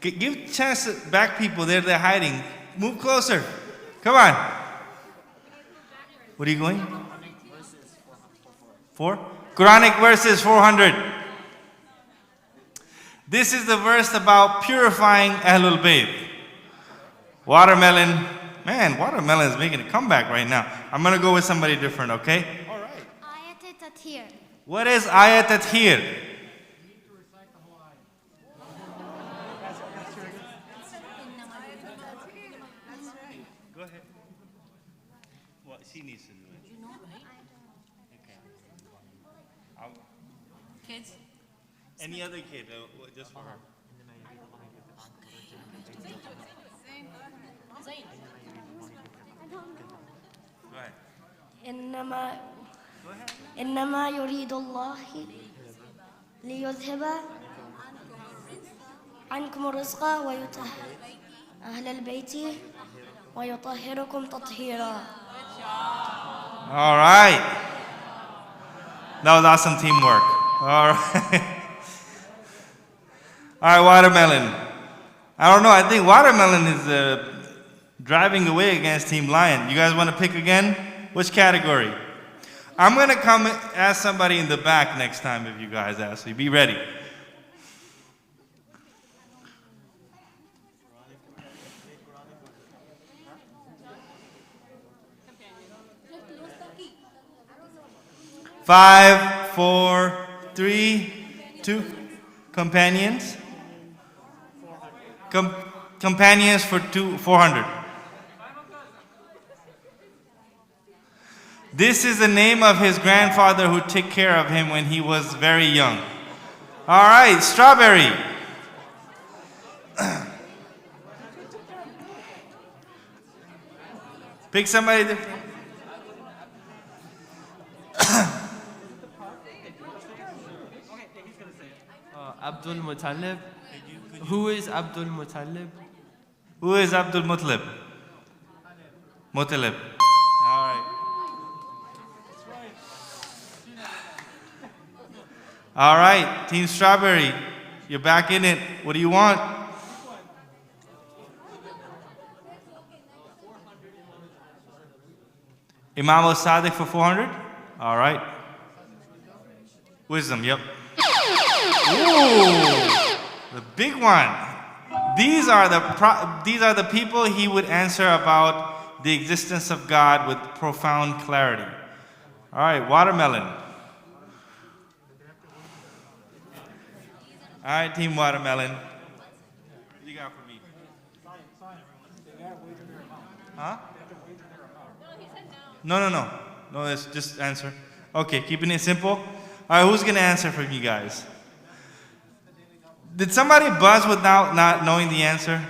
Give a chance to back people there. They're hiding. Move closer. Come on. What are you going? 4? Quranic verses 400. This is the verse about purifying Ahlul Bayt. Watermelon. Man, Watermelon is making a comeback right now. I'm going to go with somebody different, okay? All right. Ayat-e-Tathir. What is Ayat-Tathir? Go ahead. Well, she needs to do it. Okay. Kids? Any other kid, just for her. Go ahead. إنما يريد الله ليذهب عنكم الرزق ويطهر أهل البيت ويطهركم تطهيرا. All right. That was awesome teamwork. All right. All right, watermelon. I don't know. I think watermelon is driving away against Team Lion. You guys want to pick again? Which category? I'm going to come ask somebody in the back next time if you guys ask me. Be ready. Five, four, three, two. Companions. Companions for 400. This is the name of his grandfather who took care of him when he was very young. All right, strawberry. Pick somebody. Abdul Muttalib. Who is Abdul Muttalib? Who is Abdul Muttalib? Muttalib. All right. All right, Team Strawberry, you're back in it. What do you want? Imam al-Sadiq for 400? All right. Wisdom, yep. Ooh, the big one. These are the people he would answer about the existence of God with profound clarity. All right, watermelon. All right, Team Watermelon. What do you got for me? Huh? No. No, it's just answer. Okay, keeping it simple. All right, who's going to answer from you guys? Did somebody buzz without not knowing the answer?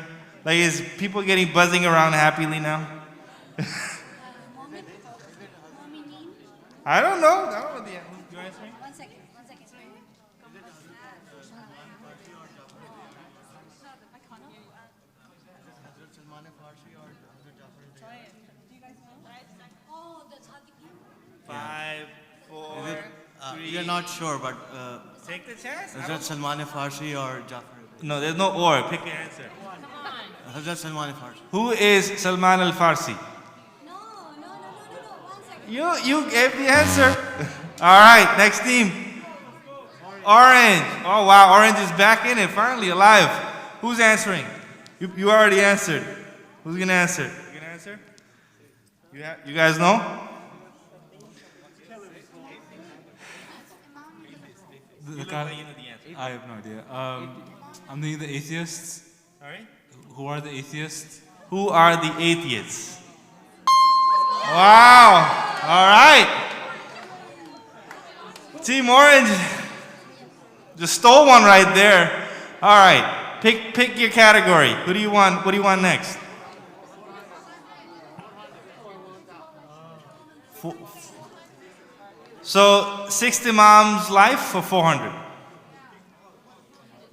Like, is people getting buzzing around happily now? I don't know. I don't know the answer. You answering? One second. Oh, that's how the 5, 4, 3. We are not sure, but take the chance. Hazrat Salman Farsi or Jafar? No, there's no or. Pick the answer. Hazrat Salman Farsi. Who is Salman al-Farsi? You gave the answer. All right, next team. Orange. Oh wow, Orange is back in it, finally alive. Who's answering? You already answered. Who's gonna answer? You gonna answer? You guys know? I have no idea. I'm thinking the atheists. Sorry? Who are the atheists? Who are the atheists? Wow. All right. Team Orange just stole one right there. All right. Pick your category. Who do you want? What do you want next? So, 6th Imam's life for 400.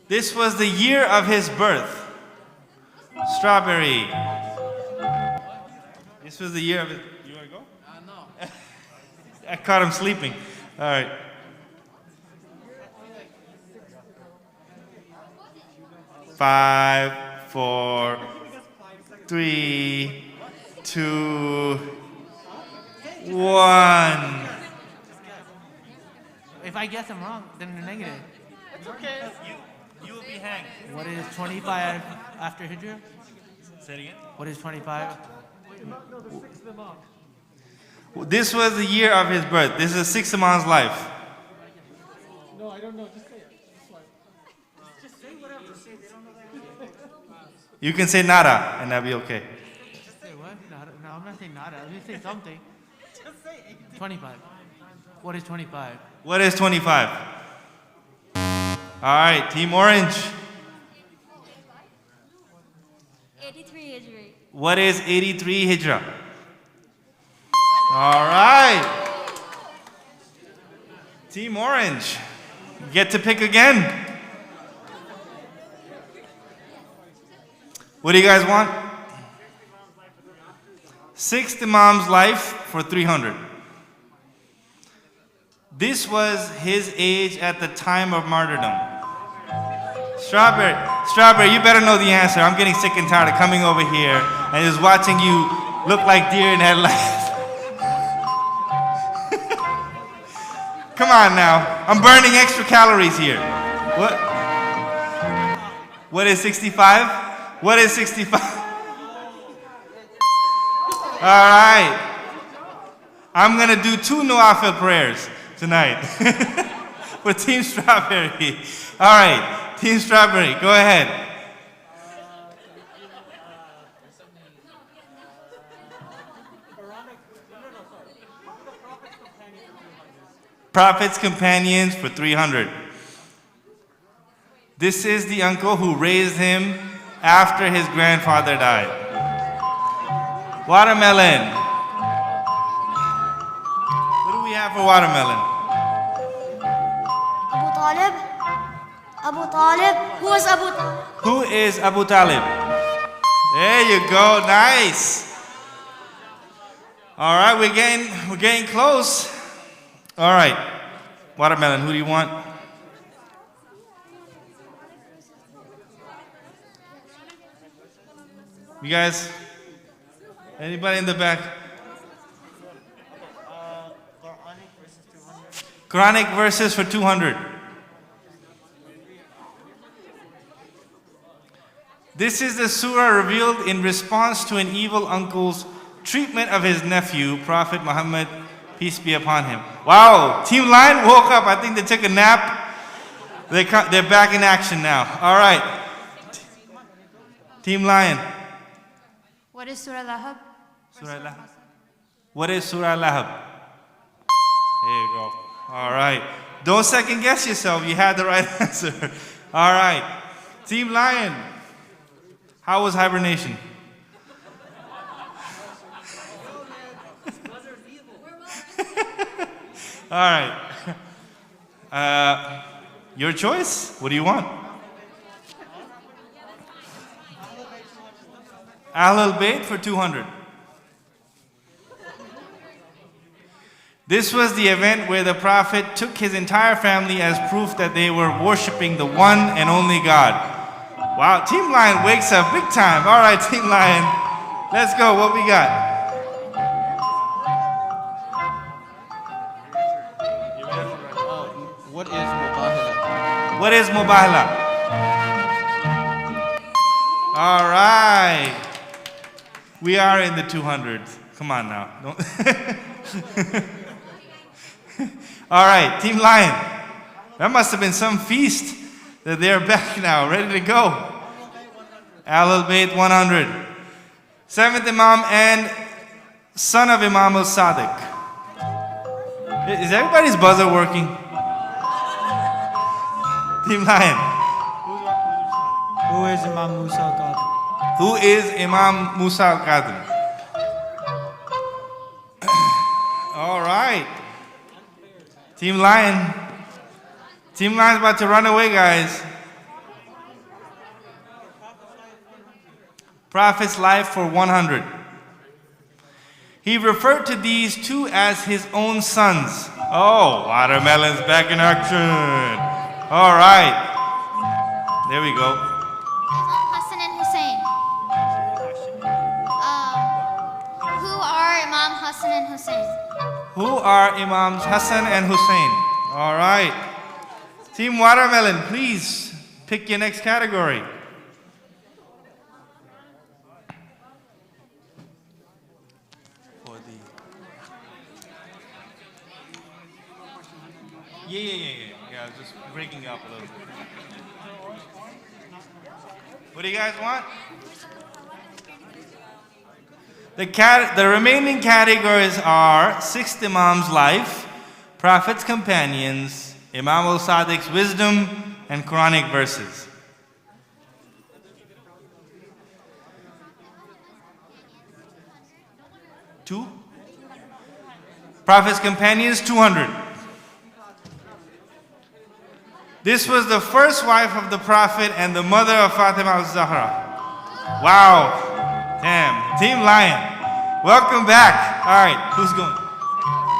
This was the year of his birth. Strawberry. This was the year of his... You want to go? No. I caught him sleeping. All right. Five, 4, 3, 2, 1. If I guess I'm wrong, then they're negative. It's okay. You will be hanged. What is 25 after Hijrah? Say it again. What is 25? This was the year of his birth. This is 6th Imam's life. No, I don't know. Just say it. Just say whatever. They don't know that. You can say nada, and that'll be okay. Say what? Nada. No, I'm not saying nada. Let me say something. Just say 25. What is 25? What is 25? All right, Team Orange. 83 Hijri. What is 83 Hijrah? All right. Team Orange, you get to pick again. What do you guys want? Sixth Imam's life for 300. This was his age at the time of martyrdom. Strawberry, you better know the answer. I'm getting sick and tired of coming over here and just watching you look like deer in headlights. Come on now. I'm burning extra calories here. What is 65? What is 65? All right. I'm going to do 2 Nawafil prayers tonight for Team Strawberry. All right. Team Strawberry, go ahead. Prophet's companions for 300. This is the uncle who raised him after his grandfather died. Watermelon. What do we have for watermelon? Abu Talib. Abu Talib. Who is Abu Talib? Who is Abu Talib? There you go. Nice. All right, we're getting close. All right. Watermelon, who do you want? You guys? Anybody in the back? Quranic verses for 200. This is the surah revealed in response to an evil uncle's treatment of his nephew, Prophet Muhammad, peace be upon him. Wow, Team Lion woke up. I think they took a nap. They're back in action now. All right. Team Lion. What is Surah Lahab? Surah Lahab. What is Surah Lahab? There you go. All right. Don't second guess yourself. You had the right answer. All right. Team Lion. How was hibernation? All right. Your choice. What do you want? Ahlul Bayt for 200. This was the event where the Prophet took his entire family as proof that they were worshiping the one and only God. Wow, Team Lion wakes up big time. All right, Team Lion, let's go. What we got? What is Mubahala? What is Mubahala? All right. We are in the 200s. Come on now. All right, Team Lion. That must have been some feast that they're back now, ready to go. Ahlul Bayt 100. 7th Imam and son of Imam al-Sadiq. Is everybody's buzzer working? Team Lion. Who is Imam Musa al-Qadim? Who is Imam Musa al-Qadim? All right. Team Lion. Team Lion's about to run away, guys. Prophet's life for 100. He referred to these two as his own sons. Oh, watermelon's back in action. All right. There we go. Hassan and Hussein. Who are Imam Hassan and Hussein? Who are Imams Hassan and Hussein? All right. Team Watermelon, please pick your next category. Yeah, just breaking up a little bit. What do you guys want? The remaining categories are 6th Imam's life, Prophet's companions, Imam al-Sadiq's wisdom, and Quranic verses. Two? Prophet's companions, 200. This was the first wife of the Prophet and the mother of Fatima al-Zahra. Wow. Damn. Team Lion. Welcome back. All right. Who's going?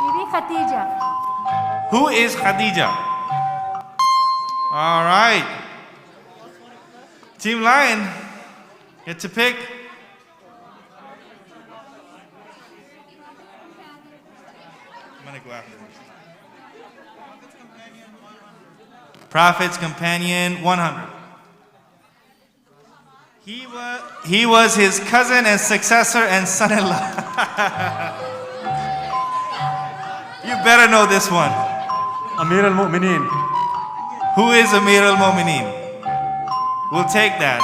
Bibi Khadija. Who is Khadija? All right. Team Lion, get to pick. I'm going to go after this. Prophet's companion, 100. He was his cousin and successor and son-in-law. You better know this one. Amir al-Mu'mineen. Who is Amir al-Mu'mineen? We'll take that.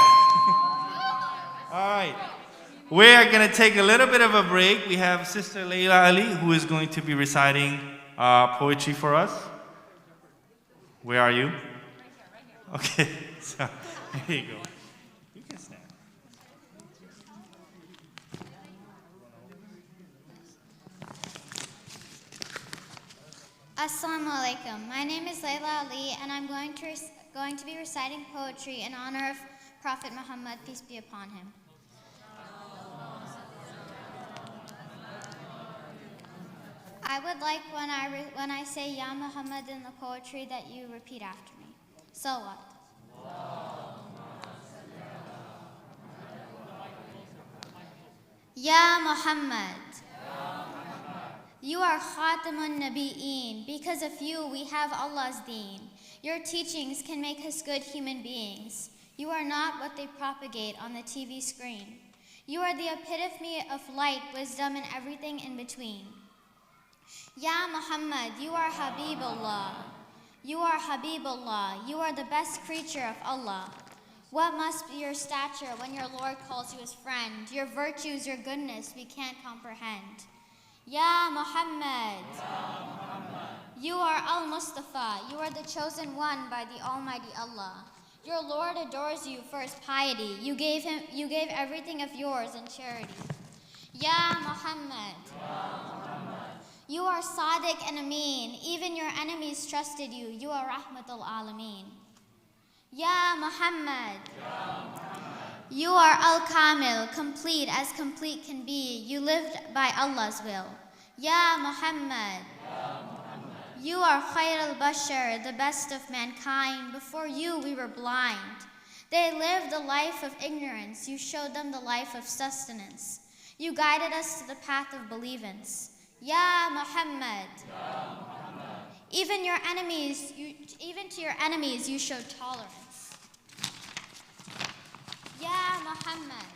All right. We are going to take a little bit of a break. We have Sister Layla Ali, who is going to be reciting poetry for us. Where are you? Okay. So, here you go. You can stand. Assalamu alaikum. My name is Layla Ali, and I'm going to be reciting poetry in honor of Prophet Muhammad, peace be upon him. I would like when I say Ya Muhammad in the poetry that you repeat after me. Salawat. Ya Muhammad. You are Khatamun Nabi'een. Because of you, we have Allah's deen. Your teachings can make us good human beings. You are not what they propagate on the TV screen. You are the epitome of light, wisdom, and everything in between. Ya Muhammad, you are Habibullah. You are Habibullah. You are the best creature of Allah. What must be your stature when your Lord calls you his friend? Your virtues, your goodness, we can't comprehend. Ya Muhammad. You are Al-Mustafa. You are the chosen one by the Almighty Allah. Your Lord adores you for his piety. You gave everything of yours in charity. Ya Muhammad. You are Sadiq and Amin. Even your enemies trusted you. You are Rahmatul Alameen. Ya Muhammad. You are Al-Kamil, complete as complete can be. You lived by Allah's will. Ya Muhammad. You are Khair al-Bashar, the best of mankind. Before you, we were blind. They lived a life of ignorance. You showed them the life of sustenance. You guided us to the path of believance. Ya Muhammad. Even to your enemies, you showed tolerance. Ya Muhammad.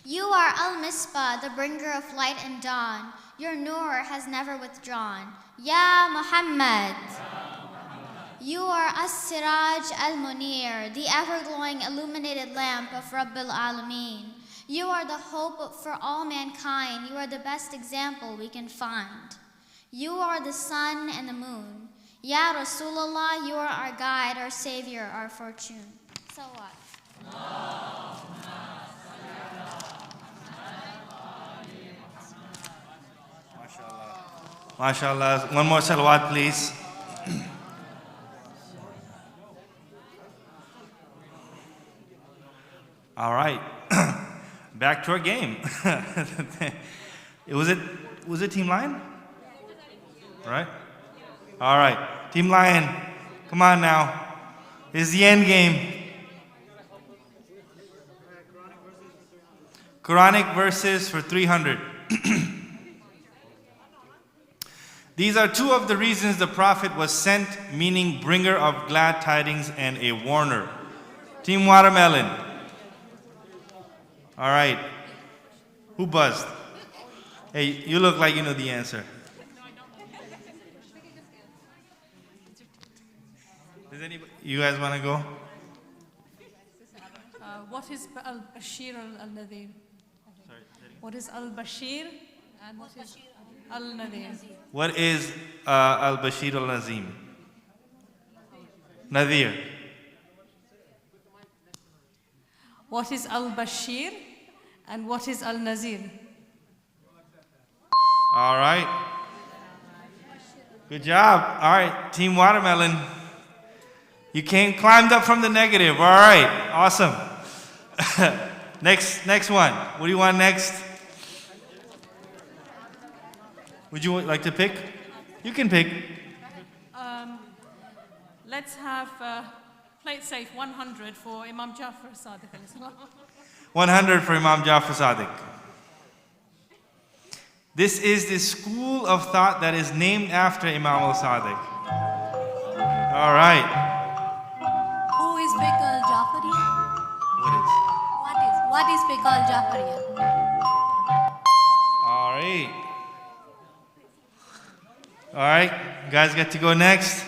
You are Al-Misbah, the bringer of light and dawn. Your nur has never withdrawn. Ya Muhammad. You are As-Siraj Al-Munir, the ever-glowing illuminated lamp of Rabbil Alameen. You are the hope for all mankind. You are the best example we can find. You are the sun and the moon. Ya Rasulullah, you are our guide, our savior, our fortune. So what? MashaAllah. One more salawat, please. All right. Back to our game. Was it Team Lion? Right? All right. Team Lion, come on now. This is the end game. Quranic verses for 300. These are two of the reasons the Prophet was sent, meaning bringer of glad tidings and a warner. Team Watermelon. All right. Who buzzed? Hey, you look like you know the answer. Does anybody? You guys want to go? What is al-Bashir al-Nadhir? What is al-Bashir and what is al-Nadhir? What is al-Bashir al-Nazim? Nadir. What is al-Bashir and what is al-Nazir? All right. Good job. All right, Team Watermelon. You climbed up from the negative. All right, awesome. Next one. What do you want next? Would you like to pick? You can pick. Let's have, play it safe, 100 for Imam Jafar Sadiq. 100 for Imam Jafar Sadiq. This is the school of thought that is named after Imam al-Sadiq. All right. Who is Fiqh al-Jafariya? What is Fiqh al-Jafariya? All right. All right. You guys get to go next.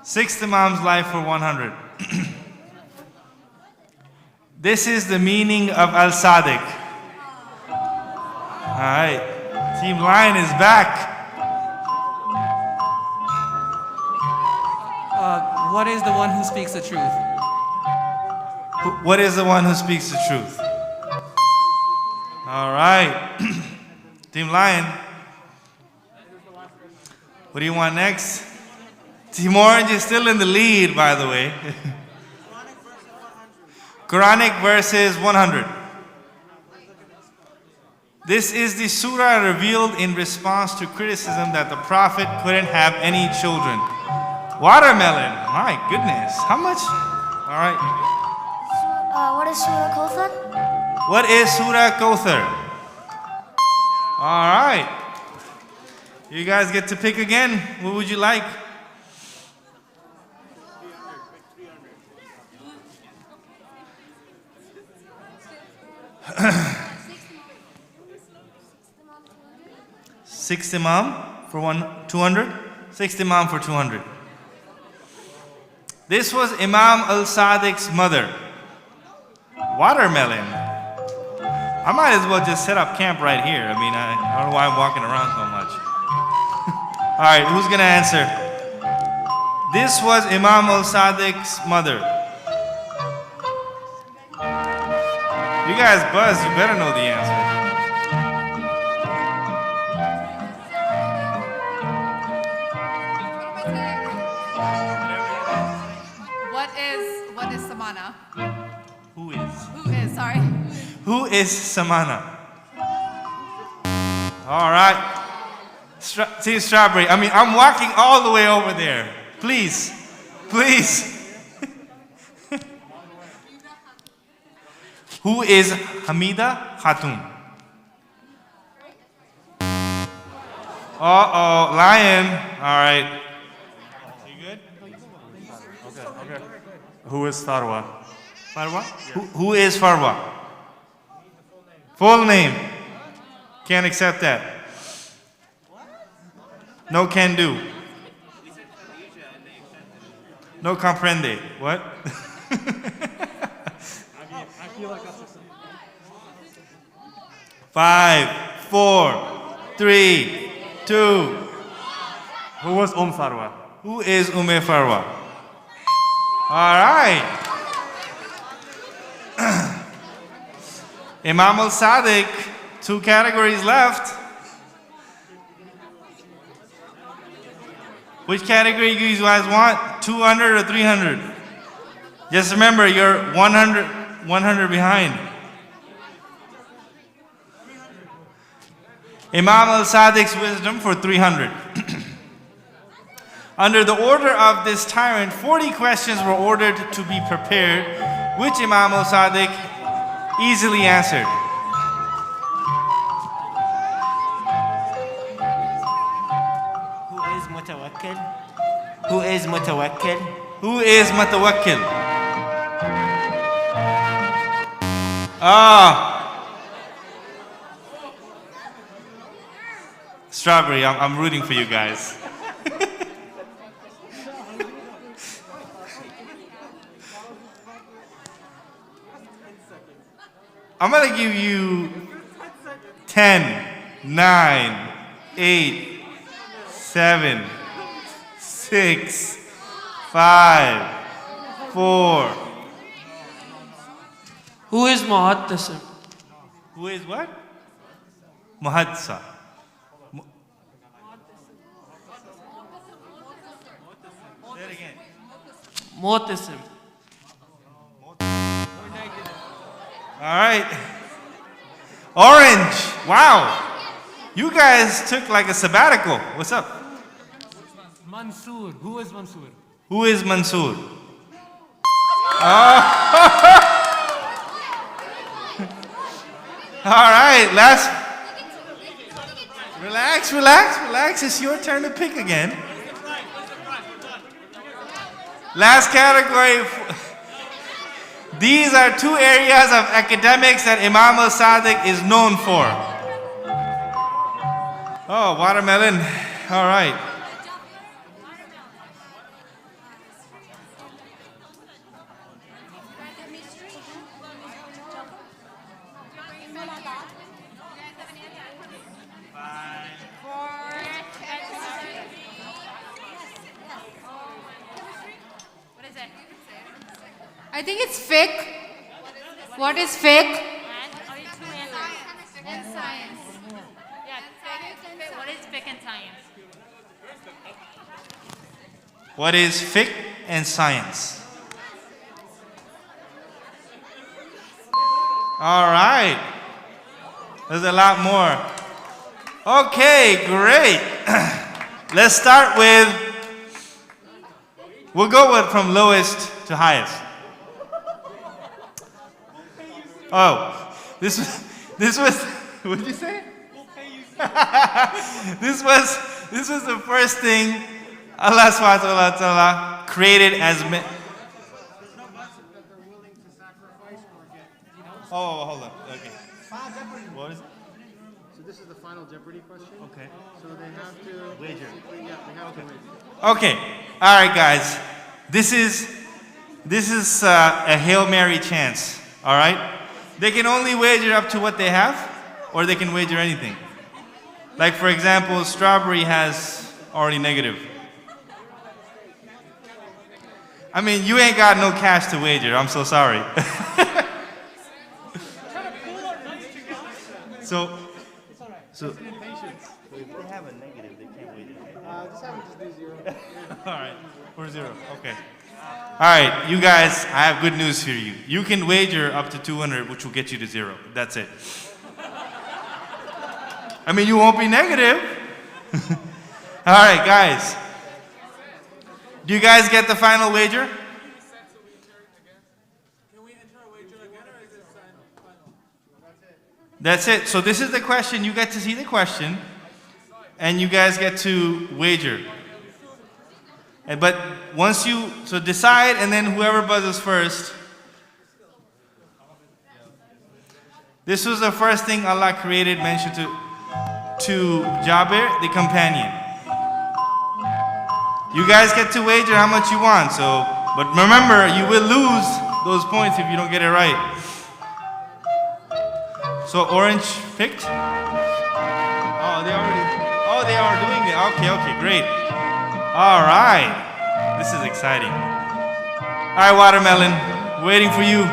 Sixth Imam's life for 100. This is the meaning of al-Sadiq. All right. Team Lion is back. What is the one who speaks the truth? What is the one who speaks the truth? All right. Team Lion. What do you want next? Team Orange is still in the lead, by the way. Quranic verses 100. This is the surah revealed in response to criticism that the Prophet couldn't have any children. Watermelon, my goodness, how much? All right. What is Surah Kothar? What is Surah Kothar? All right. You guys get to pick again. What would you like? Sixth Imam for 200. Sixth Imam for 200. This was Imam al-Sadiq's mother. Watermelon. I might as well just set up camp right here. I mean, I don't know why I'm walking around so much. All right, who's going to answer? This was Imam al-Sadiq's mother. You guys buzz, you better know the answer. What is Samana? Who is? Sorry. Who is Samana? All right. Team Strawberry. I mean, I'm walking all the way over there. Please. Please. Who is Hamida Khatun? Uh-oh, Lion. All right. You good? Okay. Who is Farwa? Farwa? Who is Farwa? Full name. Can't accept that. No can do. No comprende. What? I feel like that's 5, 4, 3, 2. Who was Farwa? Who is Farwa? All right. Imam al-Sadiq, 2 categories left. Which category you guys want? 200 or 300? Just remember, you're 100 behind. Imam al-Sadiq's wisdom for 300. Under the order of this tyrant, 40 questions were ordered to be prepared, which Imam al-Sadiq easily answered. Who is Mutawakkil? Who is Mutawakkil? Who is Mutawakkil? Strawberry, I'm rooting for you guys. I'm going to give you 10, 9, 8, 7, 6, 5, 4. Who is Muhattasim? Who is what? Muhadsa. Say it again. Muhattasim. All right. Orange. Wow. You guys took like a sabbatical. What's up? Mansoor. Who is Mansoor? Who is Mansoor? All right, relax. It's your turn to pick again. Last category. These are two areas of academics that Imam al-Sadiq is known for. Oh, watermelon. All right. I think it's fiqh. What is fiqh? And science. Yeah, what is fiqh and science? What is fiqh and science? All right. There's a lot more. Okay, great. Let's start with, we'll go with from lowest to highest. Oh, this was, what did you say? This was the first thing Allah subhanahu wa ta'ala created as Oh, hold on. Okay. What is it? So this is the final Jeopardy question. Okay. So they have to wager. Yeah, they have to wager. Okay. All right, guys. This is a Hail Mary chance. All right. They can only wager up to what they have, or they can wager anything. Like for example, strawberry has already negative. I mean, you ain't got no cash to wager. I'm so sorry. So if they have a negative, they can't wager. Just have them just do 0. All right, for 0. Okay. All right, you guys, I have good news for you. You can wager up to 200, which will get you to 0. That's it. I mean, you won't be negative. All right, guys. Do you guys get the final wager? That's it. So this is the question. You get to see the question, and you guys get to wager. But once you, so decide, and then whoever buzzes first. This was the first thing Allah created, mentioned to Jabir, the companion. You guys get to wager how much you want. So, but remember, you will lose those points if you don't get it right. So orange picked. Oh, they are doing it. Okay, great. All right, this is exciting. All right, watermelon, waiting for you.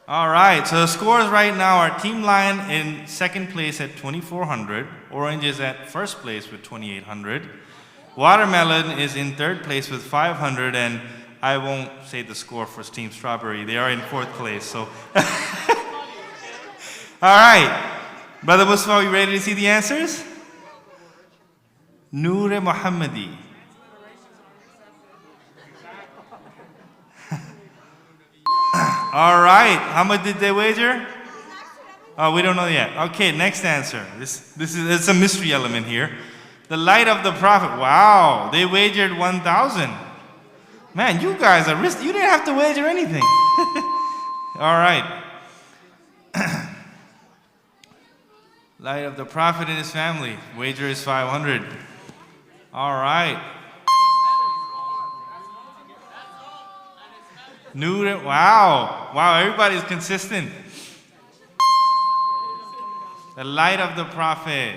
All right, so the scores right now are Team Lion in second place at 2,400. Orange is at first place with 2,800. Watermelon is in third place with 500, and I won't say the score for Team Strawberry. They are in fourth place, so. All right, Brother Mustafa, are you ready to see the answers? Noor Muhammadi. All right, how much did they wager? Oh, we don't know yet. Okay, next answer. It's a mystery element here. The light of the Prophet. Wow, they wagered 1,000. Man, you guys are risky. You didn't have to wager anything. All right. Light of the Prophet and his family. Wager is 500. All right. Wow. Wow, everybody's consistent. The light of the Prophet.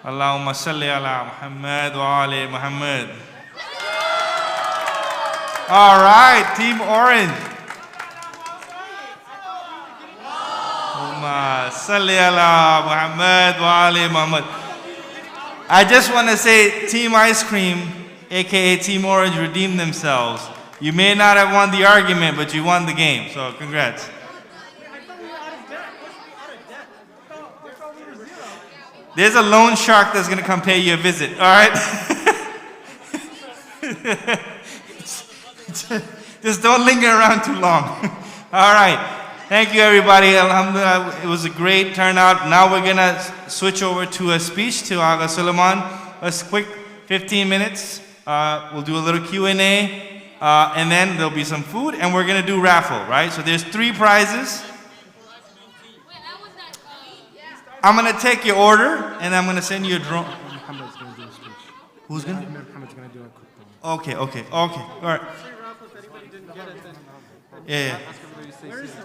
Allahumma salli ala Muhammad wa ali Muhammad. All right, Team Orange. Allahumma salli ala Muhammad wa ali Muhammad. I just want to say Team Ice Cream, aka Team Orange, redeemed themselves. You may not have won the argument, but you won the game, so congrats. There's a loan shark that's going to come pay you a visit, all right? Just don't linger around too long. All right. Thank you, everybody. Alhamdulillah, it was a great turnout. Now we're going to switch over to a speech to Agha Suleiman. A quick 15 minutes. We'll do a little Q&A. And then there'll be some food, and we're going to do raffle, right? So there's 3 prizes. I'm going to take your order, and I'm going to send you a drone. Muhammad's going to do a speech. Who's going to? Muhammad's going to do a quick Okay. All right. Yeah.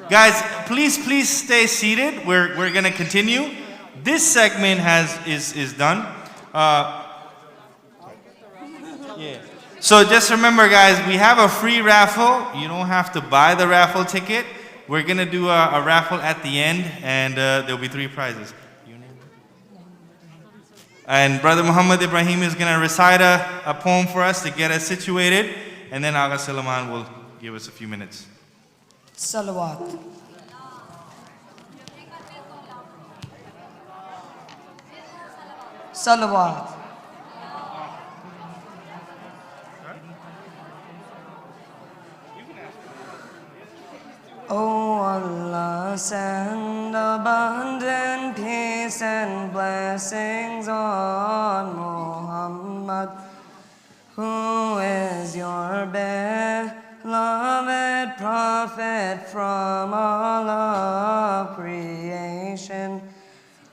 Guys, please stay seated. We're going to continue. This segment is done. Yeah. So just remember, guys, we have a free raffle. You don't have to buy the raffle ticket. We're going to do a raffle at the end, and there'll be 3 prizes. And Brother Muhammad Ibrahim is going to recite a poem for us to get us situated, and then Agha Suleiman will give us a few minutes. Salawat. Salawat. Oh Allah, send abundant peace and blessings on Muhammad, who is your beloved prophet from all of creation.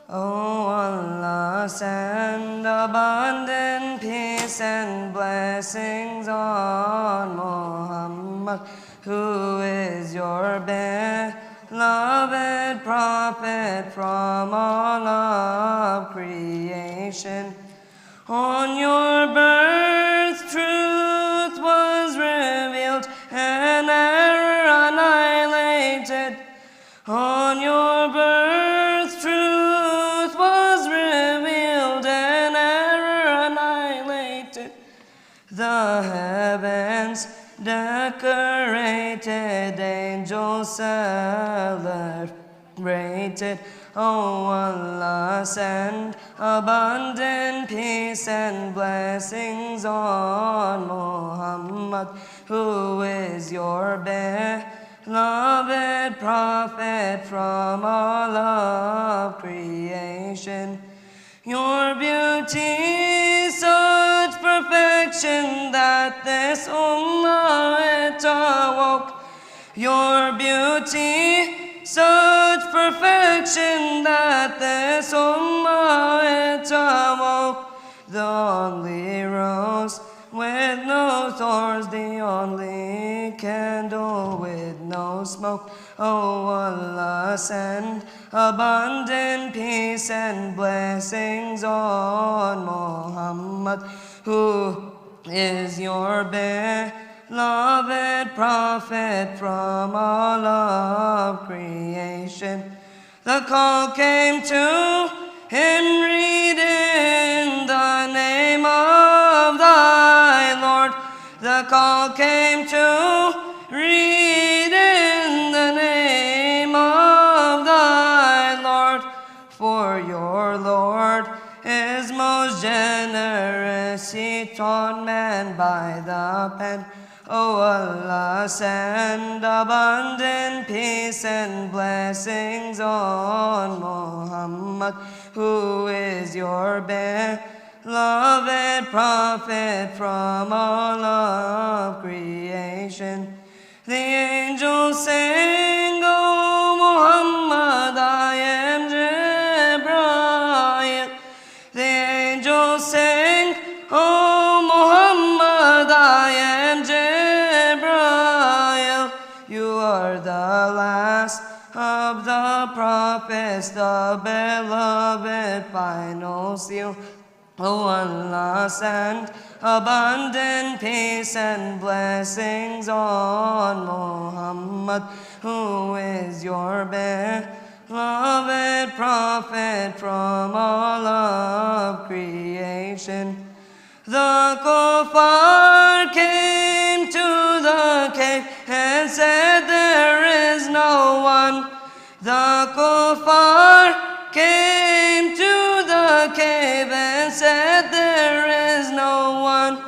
Oh Allah, send abundant peace and blessings on Muhammad, who is your beloved prophet from all of creation. On your birth, truth was revealed and error annihilated. On your birth, truth was revealed and error annihilated. The heavens decorated, angels celebrated. Oh Allah, send abundant peace and blessings on Muhammad, who is your beloved prophet from all of creation. Your beauty, such perfection that this ummah it awoke. Your beauty, such perfection that this ummah it awoke. The only rose with no thorns, the only candle with no smoke. Oh Allah, send abundant peace and blessings on Muhammad, who is your beloved prophet from all of creation. The call came to him, read in the name of thy Lord. The call came to read in the name of thy Lord. For your Lord is most generous, he taught man by the pen. O Allah, send abundant peace and blessings on Muhammad, who is your beloved prophet from all of creation. The angels sang, O Muhammad, I am Jibreel. The angels sang, the last of the prophets, the beloved final seal. O Allah, send abundant peace and blessings on Muhammad, who is your beloved prophet from all of creation. The kuffar came to the cave and said, there is no one. The kuffar came to the cave and said, there is no one.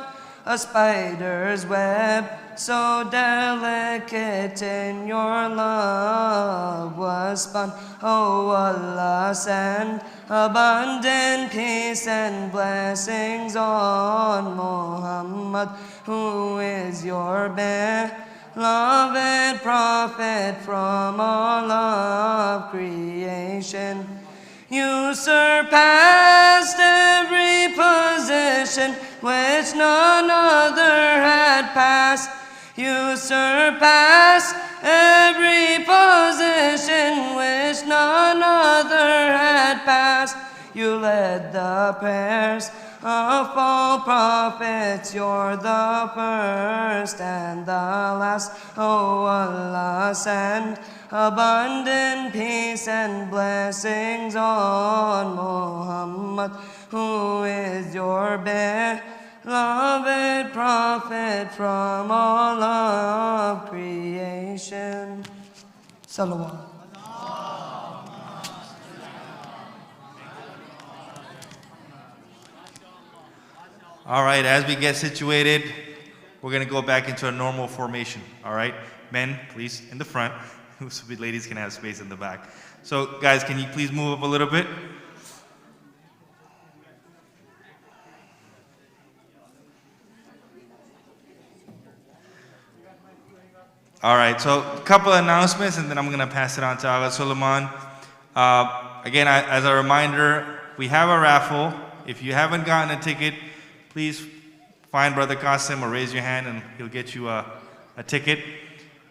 A spider's web so delicate in your love was spun. O Allah, send abundant peace and blessings on Muhammad, who is your beloved prophet from all of creation. You surpassed every position which none other had passed. You surpassed every position which none other had passed. You led the prayers of all prophets, you're the first and the last. O Allah, send abundant peace and blessings on Muhammad, who is your beloved prophet from all of creation. Salawat. All right, as we get situated, we're going to go back into a normal formation. All right, men, please, in the front. So the ladies can have space in the back. So, guys, can you please move up a little bit? All right, so a couple of announcements, and then I'm going to pass it on to Agha Suleiman. Again, as a reminder, we have a raffle. If you haven't gotten a ticket, please find Brother Qasim or raise your hand, and he'll get you a ticket.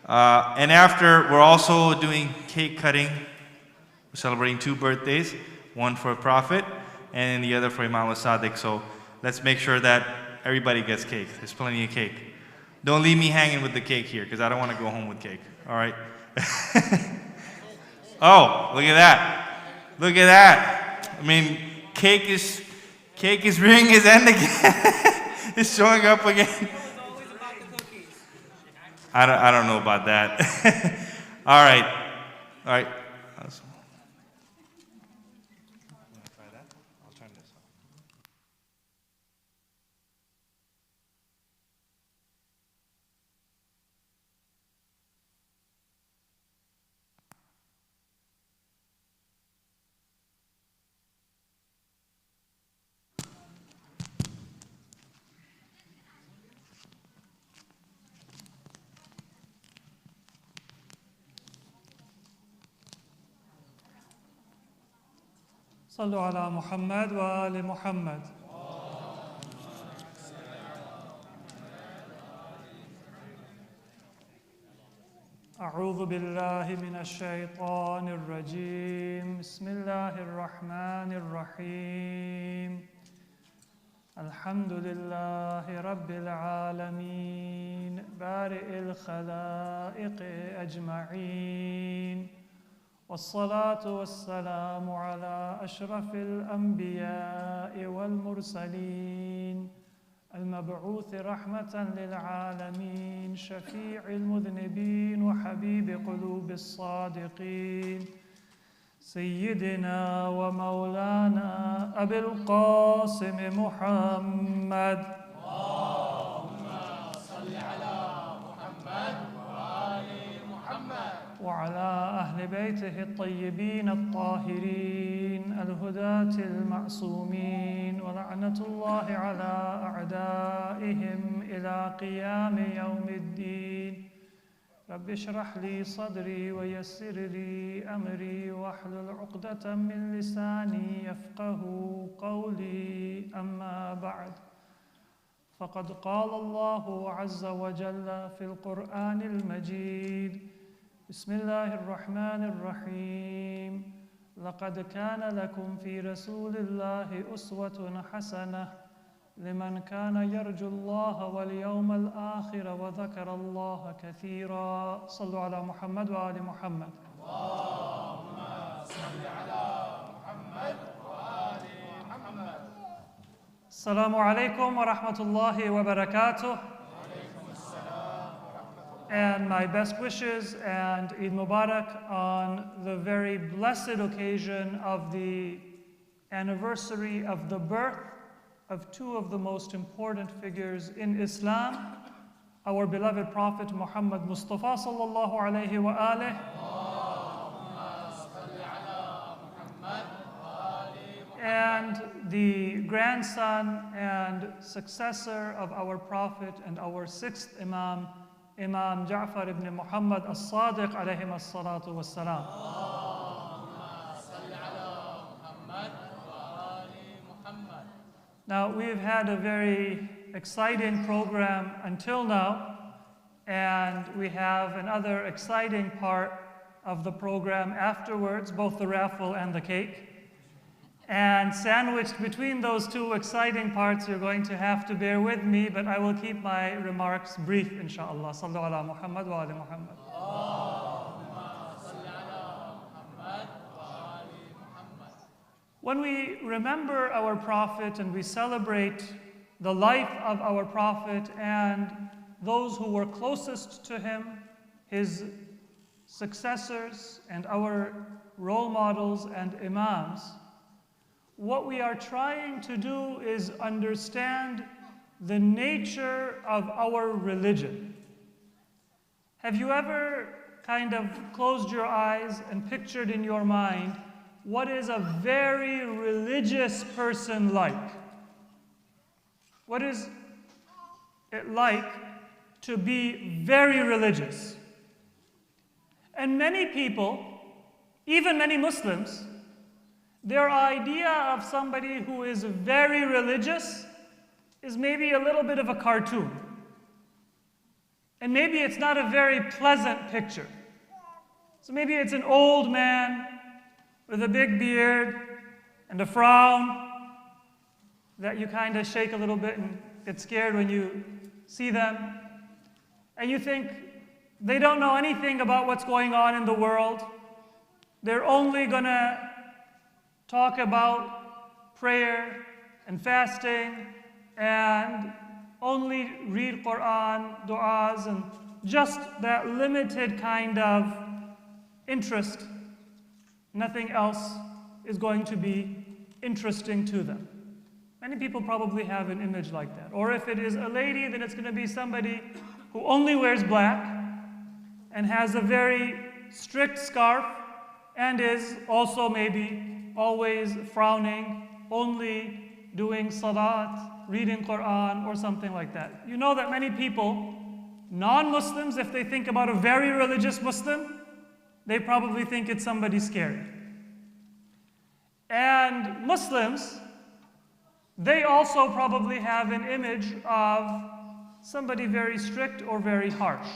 And after, we're also doing cake cutting. We're celebrating 2 birthdays, one for Prophet and the other for Imam al-Sadiq. So let's make sure that everybody gets cake. There's plenty of cake. Don't leave me hanging with the cake here, because I don't want to go home with cake. All right? Oh, look at that. Look at that. I mean, cake is rearing his end again. It's showing up again. I don't know about that. All right. All right. صلوا على محمد وآل محمد. أعوذ بالله من الشيطان الرجيم. بسم الله الرحمن الرحيم. الحمد لله رب العالمين بارئ الخلائق أجمعين، والصلاة والسلام على أشرف الأنبياء والمرسلين، المبعوث رحمة للعالمين، شفيع المذنبين وحبيب قلوب الصادقين، سيدنا ومولانا أبي القاسم محمد. اللهم صل على محمد وآل محمد وعلى أهل بيته الطيبين الطاهرين الهداة المعصومين، ولعنة الله على أعدائهم إلى قيام يوم الدين. رب اشرح لي صدري ويسر لي أمري واحلل عقدة من لساني يفقه قولي. أما بعد، فقد قال الله عز وجل في القرآن المجيد: بسم الله الرحمن الرحيم لقد كان لكم في رسول الله أسوة حسنة لمن كان يرجو الله واليوم الآخر وذكر الله كثيرا صلوا على محمد وآل محمد اللهم صل على محمد وآل محمد. السلام عليكم ورحمة الله وبركاته. And my best wishes and Eid Mubarak on the very blessed occasion of the anniversary of the birth of two of the most important figures in Islam, our beloved Prophet Muhammad Mustafa sallallahu alayhi wa alih, and the grandson and successor of our Prophet and our sixth Imam, Imam Ja'far ibn Muhammad as-Sadiq alayhim as-salatu was-salam. Now, we've had a very exciting program until now, and we have another exciting part of the program afterwards, both the raffle and the cake. And sandwiched between those two exciting parts, you're going to have to bear with me, but I will keep my remarks brief, inshallah. Sallu ala Muhammad wa ali Muhammad. When we remember our Prophet and we celebrate the life of our Prophet and those who were closest to him, his successors and our role models and imams, what we are trying to do is understand the nature of our religion. Have you ever kind of closed your eyes and pictured in your mind what is a very religious person like? What is it like to be very religious? And many people, even many Muslims, their idea of somebody who is very religious is maybe a little bit of a cartoon. And maybe it's not a very pleasant picture. So maybe it's an old man with a big beard and a frown that you kind of shake a little bit and get scared when you see them. And you think they don't know anything about what's going on in the world. They're only gonna talk about prayer and fasting and only read Quran, du'as, and just that limited kind of interest. Nothing else is going to be interesting to them. Many people probably have an image like that. Or if it is a lady, then it's going to be somebody who only wears black and has a very strict scarf and is also maybe always frowning, only doing salat, reading Quran, or something like that. You know that many people, non-Muslims, if they think about a very religious Muslim, they probably think it's somebody scary. And Muslims, they also probably have an image of somebody very strict or very harsh.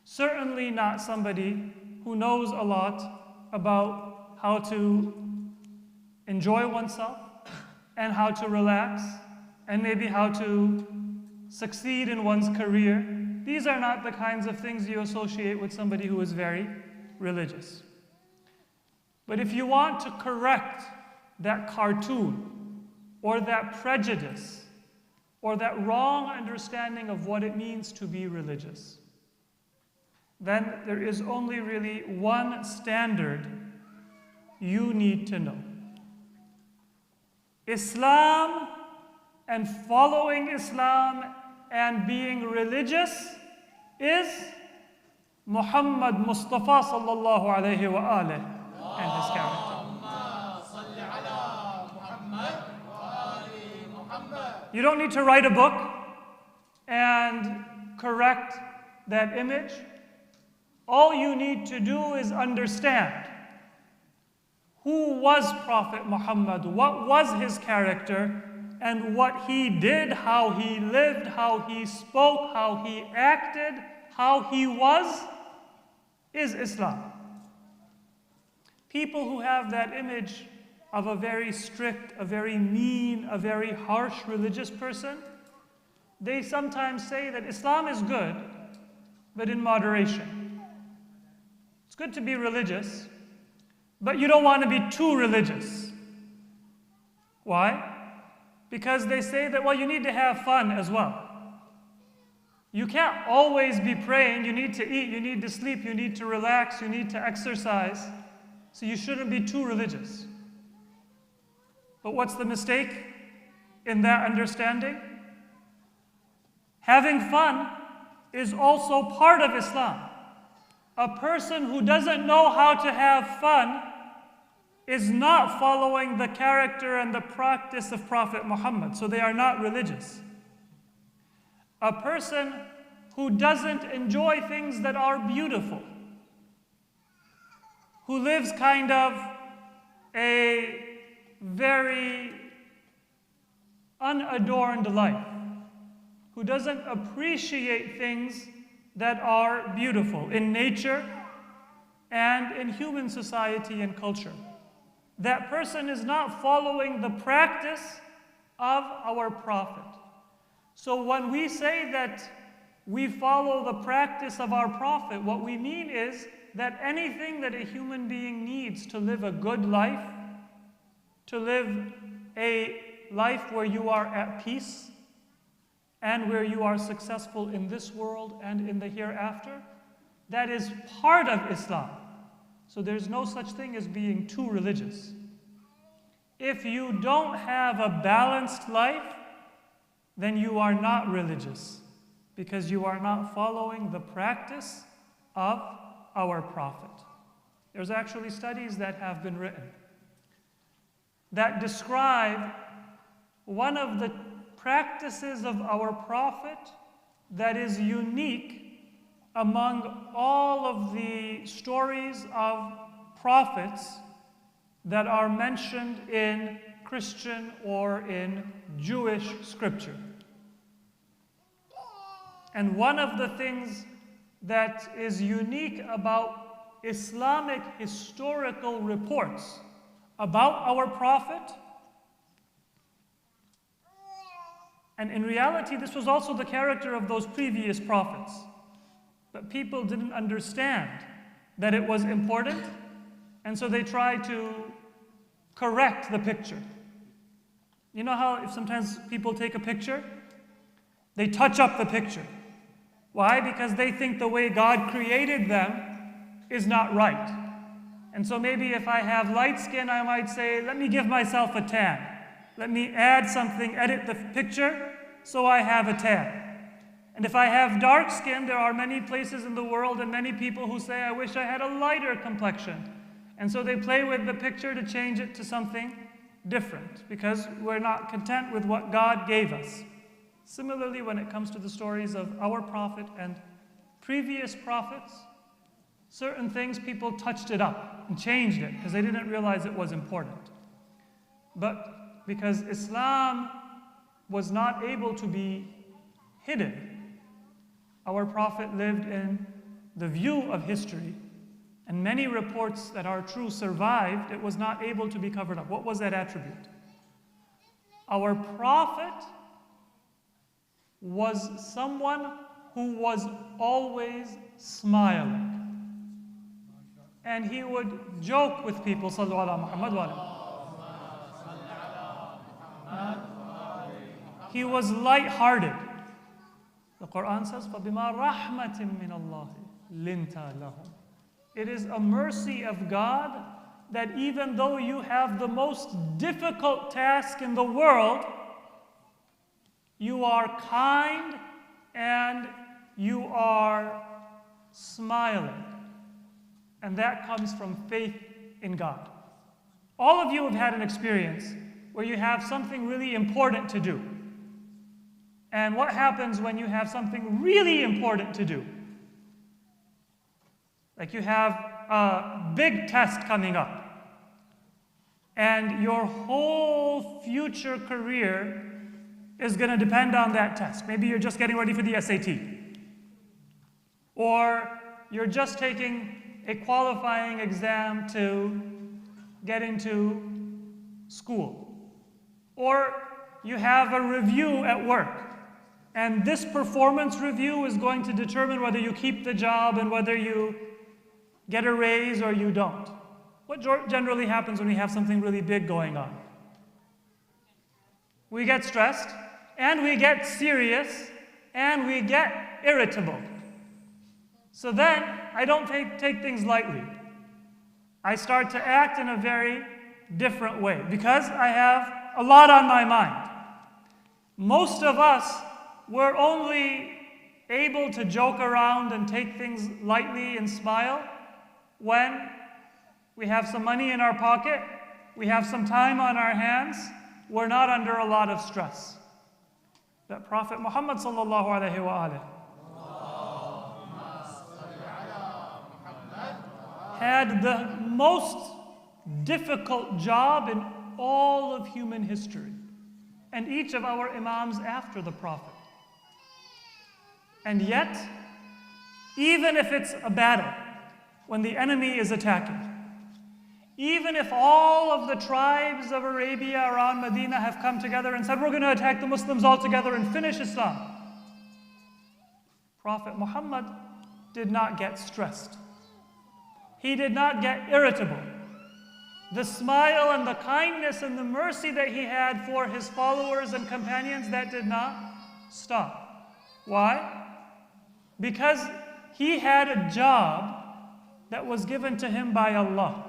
Certainly not somebody who knows a lot about how to enjoy oneself and how to relax and maybe how to succeed in one's career. These are not the kinds of things you associate with somebody who is very religious. But if you want to correct that cartoon or that prejudice or that wrong understanding of what it means to be religious, then there is only really one standard you need to know. Islam and following Islam and being religious is Muhammad Mustafa sallallahu alayhi wa alih and his character. You don't need to write a book and correct that image. All you need to do is understand who was Prophet Muhammad, what was his character, and what he did, how he lived, how he spoke, how he acted, how he was. is Islam. People who have that image of a very strict, a very mean, a very harsh religious person, they sometimes say that Islam is good, but in moderation. It's good to be religious, but you don't want to be too religious. Why? Because they say that, well, you need to have fun as well. You can't always be praying. You need to eat, you need to sleep, you need to relax, you need to exercise. So you shouldn't be too religious. But what's the mistake in that understanding? Having fun is also part of Islam. A person who doesn't know how to have fun is not following the character and the practice of Prophet Muhammad, so they are not religious. A person who doesn't enjoy things that are beautiful, who lives kind of a very unadorned life, who doesn't appreciate things that are beautiful in nature and in human society and culture. That person is not following the practice of our Prophet. So when we say that we follow the practice of our Prophet, what we mean is that anything that a human being needs to live a good life, to live a life where you are at peace and where you are successful in this world and in the hereafter, that is part of Islam. So there's no such thing as being too religious. If you don't have a balanced life, then you are not religious, because you are not following the practice of our Prophet. There's actually studies that have been written that describe one of the practices of our Prophet that is unique among all of the stories of prophets that are mentioned in Christian or in Jewish scripture. And one of the things that is unique about Islamic historical reports about our Prophet, and in reality this was also the character of those previous prophets, but people didn't understand that it was important, and so they tried to correct the picture. You know how if sometimes people take a picture, they touch up the picture. Why? Because they think the way God created them is not right. And so maybe if I have light skin, I might say, let me give myself a tan. Let me add something, edit the picture, so I have a tan. And if I have dark skin, there are many places in the world and many people who say, I wish I had a lighter complexion. And so they play with the picture to change it to something different, because we're not content with what God gave us. Similarly, when it comes to the stories of our Prophet and previous prophets, certain things people touched it up and changed it because they didn't realize it was important. But because Islam was not able to be hidden, our Prophet lived in the view of history, and many reports that are true survived. It was not able to be covered up. What was that attribute? Our Prophet was someone who was always smiling. And he would joke with people, sallallahu alaihi Muhammad. He was light-hearted. The Quran says, فَبِمَا رَحْمَةٍ مِّنَ اللَّهِ لِنْتَ لَهُمْ. It is a mercy of God that even though you have the most difficult task in the world, you are kind and you are smiling. And that comes from faith in God. All of you have had an experience where you have something really important to do. And what happens when you have something really important to do? Like you have a big test coming up, and your whole future career is going to depend on that test. Maybe you're just getting ready for the SAT. Or you're just taking a qualifying exam to get into school. Or you have a review at work. And this performance review is going to determine whether you keep the job and whether you get a raise or you don't. What generally happens when we have something really big going on? We get stressed, and we get serious, and we get irritable. So then, I don't take things lightly. I start to act in a very different way because I have a lot on my mind. Most of us were only able to joke around and take things lightly and smile when we have some money in our pocket, we have some time on our hands, we're not under a lot of stress. That Prophet Muhammad sallallahu alaihi wasallam had the most difficult job in all of human history, and each of our imams after the Prophet. And yet, even if it's a battle, when the enemy is attacking, even if all of the tribes of Arabia around Medina have come together and said, we're going to attack the Muslims all together and finish Islam, Prophet Muhammad did not get stressed. He did not get irritable. The smile and the kindness and the mercy that he had for his followers and companions, that did not stop. Why? Because he had a job that was given to him by Allah.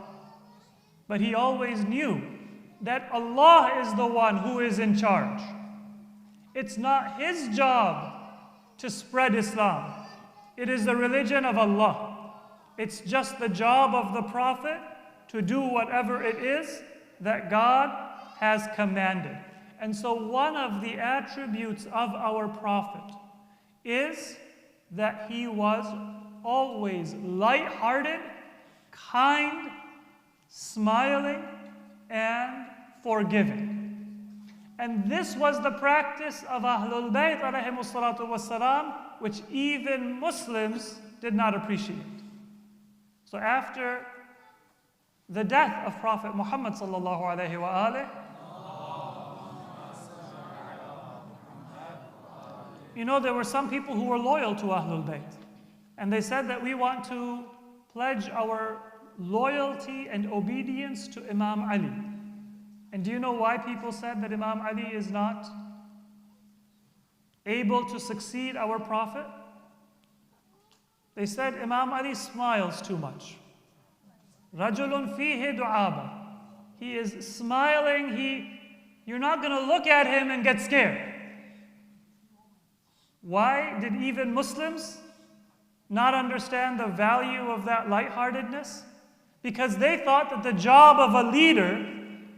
But he always knew that Allah is the one who is in charge. It's not his job to spread Islam. It is the religion of Allah. It's just the job of the Prophet to do whatever it is that God has commanded. And so one of the attributes of our Prophet is that he was always light-hearted, kind, smiling, and forgiving. And this was the practice of Ahlul Bayt alayhimus salatu wassalam, which even Muslims did not appreciate. So after the death of Prophet Muhammad sallallahu alayhi wa alihi, you know, there were some people who were loyal to Ahlul Bayt. And they said that we want to pledge our loyalty and obedience to Imam Ali. And do you know why people said that Imam Ali is not able to succeed our Prophet? They said Imam Ali smiles too much. Rajulun fihi du'aba. He is smiling, you're not going to look at him and get scared. Why did even Muslims not understand the value of that lightheartedness? Because they thought that the job of a leader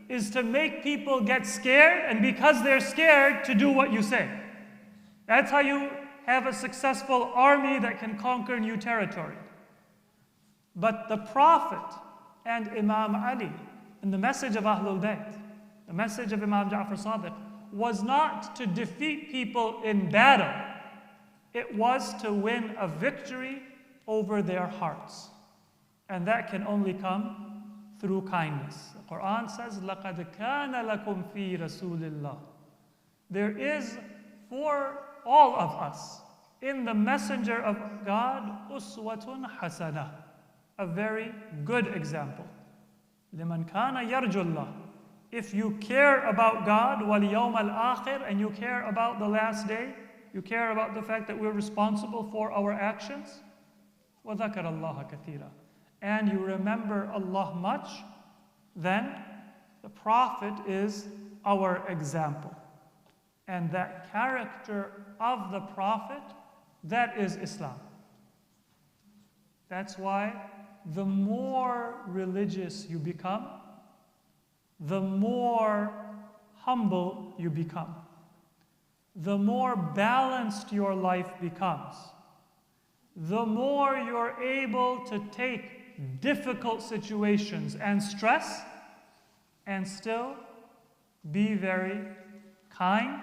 is to make people get scared, and because they're scared, to do what you say. That's how you have a successful army that can conquer new territory. But the Prophet and Imam Ali, and the message of Ahlul Bayt, the message of Imam Ja'far Sadiq, was not to defeat people in battle. It was to win a victory over their hearts. And that can only come through kindness. The Quran says, لَقَدْ كَانَ لَكُمْ فِي رَسُولِ اللَّهِ. There is for all of us in the messenger of God uswatun hasana, a very good example. لِمَنْ كَانَ يَرْجُ اللَّهِ. If you care about God, وَالْيَوْمَ الْآخِرِ, and you care about the last day, you care about the fact that we're responsible for our actions, وَذَكَرَ اللَّهَ كَثِيرًا, and you remember Allah much, then the Prophet is our example. And that character of the Prophet, that is Islam. That's why the more religious you become, the more humble you become. The more balanced your life becomes, the more you're able to take difficult situations and stress and still be very kind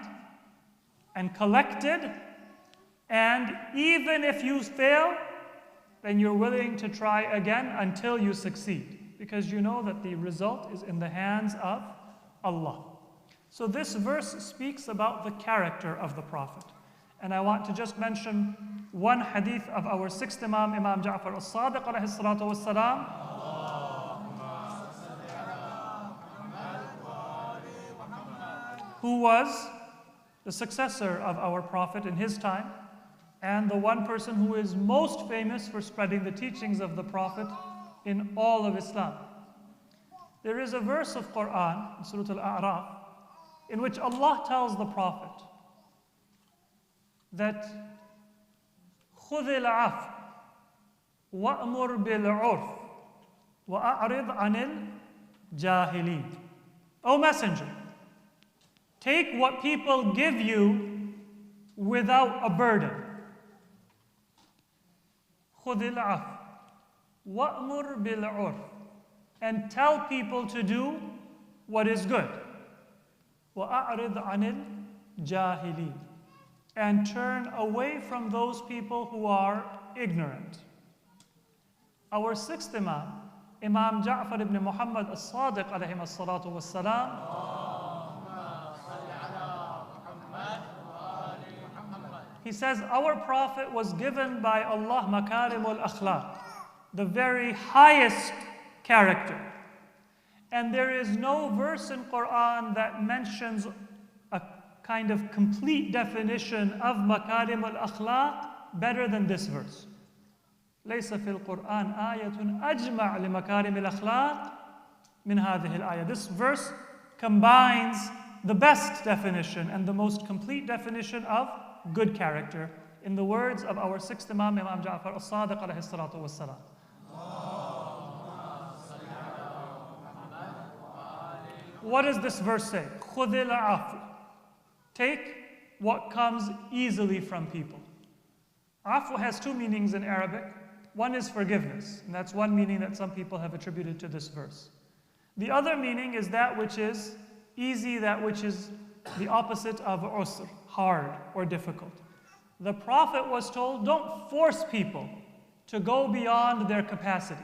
and collected. And even if you fail, then you're willing to try again until you succeed, because you know that the result is in the hands of Allah. So this verse speaks about the character of the Prophet. And I want to just mention one hadith of our sixth Imam, Imam Ja'far al-Sadiq alayhi salatu wassalam. Who was the successor of our Prophet in his time, and the one person who is most famous for spreading the teachings of the Prophet in all of Islam. There is a verse of Quran, in Surah al-A'raf, in which Allah tells the Prophet that خُذِ الْعَفْوَ وَأْمُرْ بِالْعُرْفِ وَأَعْرِضْ عَنِ الْجَاهِلِينَ. O Messenger, take what people give you without a burden. خُذِ الْعَفْوَ وَأْمُرْ بِالْعُرْفِ. And tell people to do what is good. وَأَعْرِضْ عَنِ الْجَاهِلِينَ. And turn away from those people who are ignorant. Our sixth Imam, Imam Ja'far ibn Muhammad as-Sadiq alayhi as-salatu was-salam, he says, our Prophet was given by Allah makarim al-akhlaq, the very highest character. And there is no verse in Quran that mentions a kind of complete definition of makarim al-akhlaq better than this verse. ليس في القرآن آية أجمع لمكارم الأخلاق من هذه الآية. This verse combines the best definition and the most complete definition of good character in the words of our sixth Imam, Imam Ja'far al-Sadiq alayhi salatu wassalam. What does this verse say? خُذِ الْعَفْوَ. Take what comes easily from people. Afu has two meanings in Arabic. One is forgiveness, and that's one meaning that some people have attributed to this verse. The other meaning is that which is easy, that which is the opposite of usr, hard or difficult. The Prophet was told, don't force people to go beyond their capacity.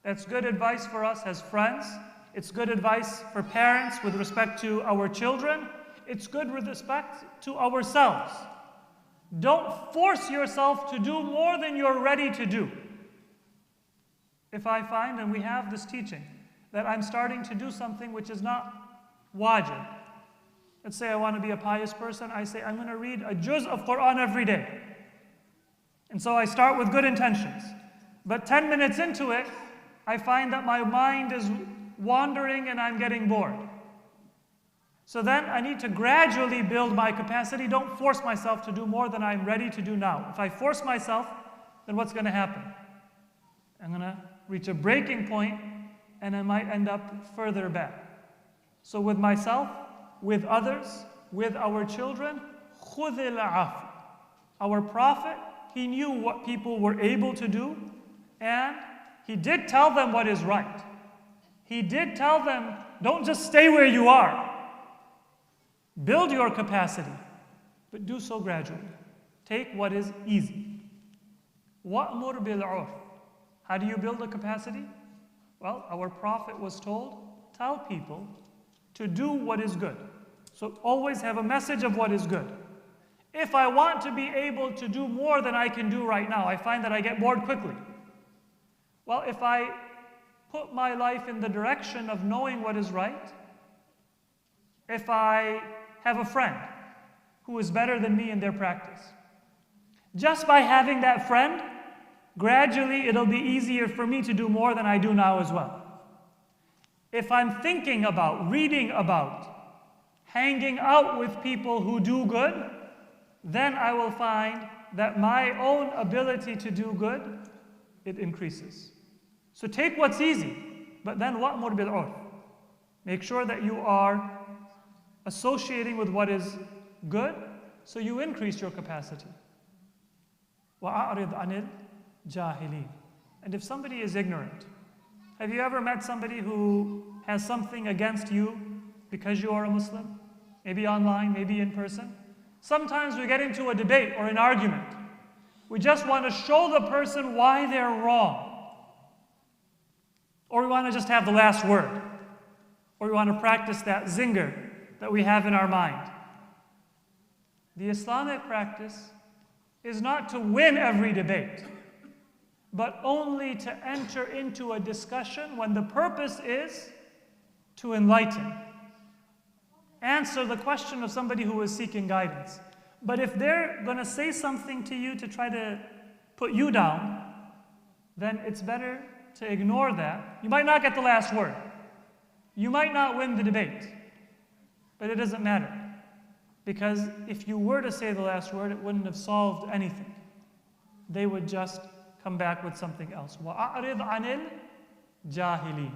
That's good advice for us as friends. It's good advice for parents with respect to our children. It's good with respect to ourselves. Don't force yourself to do more than you're ready to do. If I find, and we have this teaching, that I'm starting to do something which is not wajib. Let's say I want to be a pious person. I say I'm going to read a juz of Quran every day. And so I start with good intentions. But 10 minutes into it, I find that my mind is wandering and I'm getting bored. So then I need to gradually build my capacity. Don't force myself to do more than I'm ready to do now. If I force myself, then what's going to happen? I'm going to reach a breaking point and I might end up further back. So with myself, with others, with our children, خُذِ الْعَفْوَ. Our Prophet, he knew what people were able to do, and he did tell them what is right. He did tell them, don't just stay where you are. Build your capacity, but do so gradually. Take what is easy. وَأْمُرْ بِالْعُرْفِ. How do you build a capacity? Well, our Prophet was told, tell people to do what is good. So always have a message of what is good. If I want to be able to do more than I can do right now, I find that I get bored quickly. Well, if I put my life in the direction of knowing what is right, if I have a friend who is better than me in their practice, just by having that friend, gradually it'll be easier for me to do more than I do now as well. If I'm thinking about, reading about, hanging out with people who do good, then I will find that my own ability to do good, it increases. So take what's easy, but then وَأْمُرْ بِالْعُرْفِ. Make sure that you are associating with what is good, so you increase your capacity. وَأَعْرِضْ عَنِ الْجَاهِلِينَ. And if somebody is ignorant, have you ever met somebody who has something against you because you are a Muslim? Maybe online, maybe in person. Sometimes we get into a debate or an argument, We just want to show the person why they're wrong. Or we want to just have the last word. Or we want to practice that zinger that we have in our mind. The Islamic practice is not to win every debate, but only to enter into a discussion when the purpose is to enlighten. Answer the question of somebody who is seeking guidance. But if they're going to say something to you to try to put you down, then it's better to ignore that. You might not get the last word. You might not win the debate, but it doesn't matter. Because if you were to say the last word, it wouldn't have solved anything. They would just come back with something else. وَأَعْرِضْ عَنِ الْجَاهِلِينَ.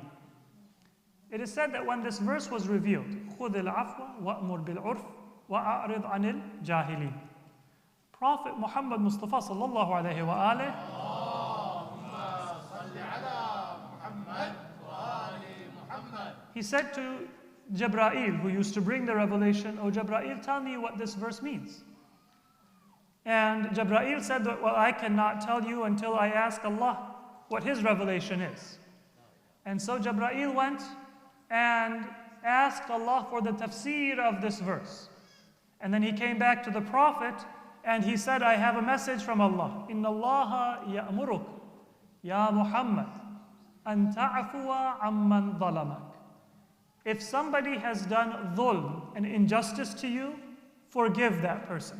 It is said that when this verse was revealed, خُذِ الْعَفْوَ وَأْمُرْ بِالْعُرْفِ وَأَعْرِضْ عَنِ الْجَاهِلِينَ. Prophet Muhammad Mustafa sallallahu alayhi wa alayhi he said to Jibreel, who used to bring the revelation, "Oh Jibreel, tell me what this verse means." And Jibreel said that, "Well, I cannot tell you until I ask Allah what His revelation is." And so Jibreel went and asked Allah for the tafsir of this verse. And then he came back to the Prophet and he said, "I have a message from Allah. Inna Allaha ya'muruk, ya Muhammad, an ta'afuwa amman dhalamak." If somebody has done dhulm, an injustice to you, forgive that person.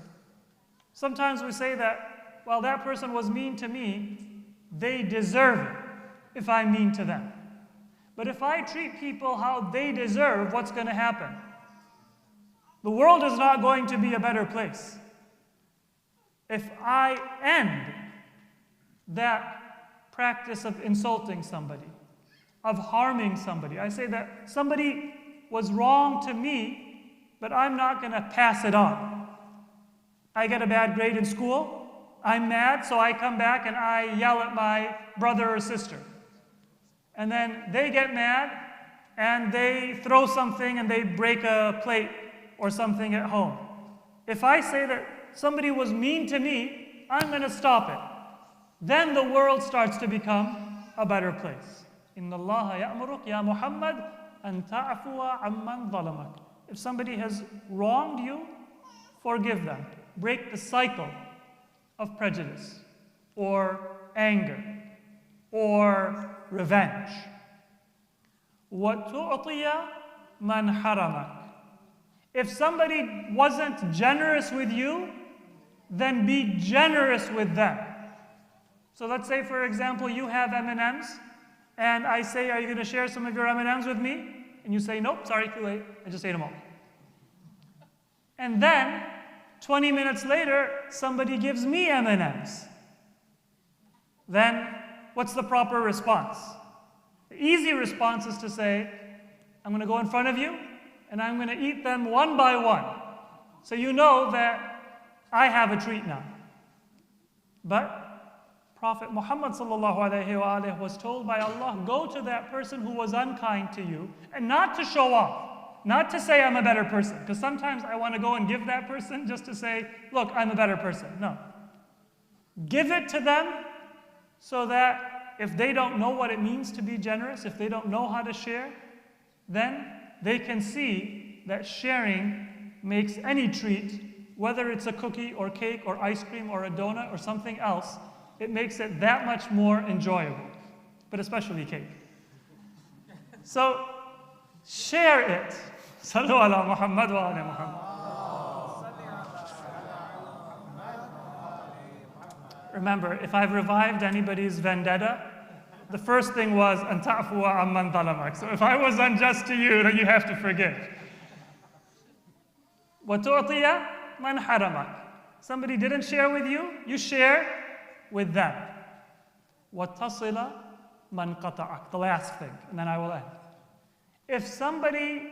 Sometimes we say that, well, that person was mean to me, they deserve it if I'm mean to them. But if I treat people how they deserve, what's going to happen? The world is not going to be a better place. If I end that practice of insulting somebody, of harming somebody. I say that somebody was wrong to me, but I'm not going to pass it on. I get a bad grade in school, I'm mad, so I come back and I yell at my brother or sister. And then they get mad and they throw something and they break a plate or something at home. If I say that somebody was mean to me, I'm going to stop it. Then the world starts to become a better place. Inna Allaha ya'muruk ya Muhammad an ta'afuwa amman dhalamak. If somebody has wronged you, forgive them. Break the cycle of prejudice or anger or revenge. وَتُعْطِيَ مَنْ حَرَمَكَ. If somebody wasn't generous with you, then be generous with them. So let's say, for example, you have M&Ms, and I say, "Are you going to share some of your M&Ms with me?" And you say, "Nope, sorry, too late. I just ate them all." And then, 20 minutes later, somebody gives me M&Ms. Then, what's the proper response? The easy response is to say, "I'm going to go in front of you, and I'm going to eat them one by one. So you know that I have a treat now." But Prophet Muhammad was told by Allah, go to that person who was unkind to you, and not to show off, not to say I'm a better person, because sometimes I want to go and give that person just to say, look, I'm a better person. No. Give it to them so that if they don't know what it means to be generous, if they don't know how to share, then they can see that sharing makes any treat, whether it's a cookie or cake or ice cream or a donut or something else, it makes it that much more enjoyable, but especially cake. So share it. Sallu ala Muhammad wa ala Muhammad. Remember, if I've revived anybody's vendetta, the first thing was an ta'fuwa amman dhalamak. So if I was unjust to you, then you have to forgive. Wa tu'tiya man haramak. Somebody didn't share with you, you share with them. وَتَصِلَ مَنْ قَطَعَكَ. The last thing, and then I will end. If somebody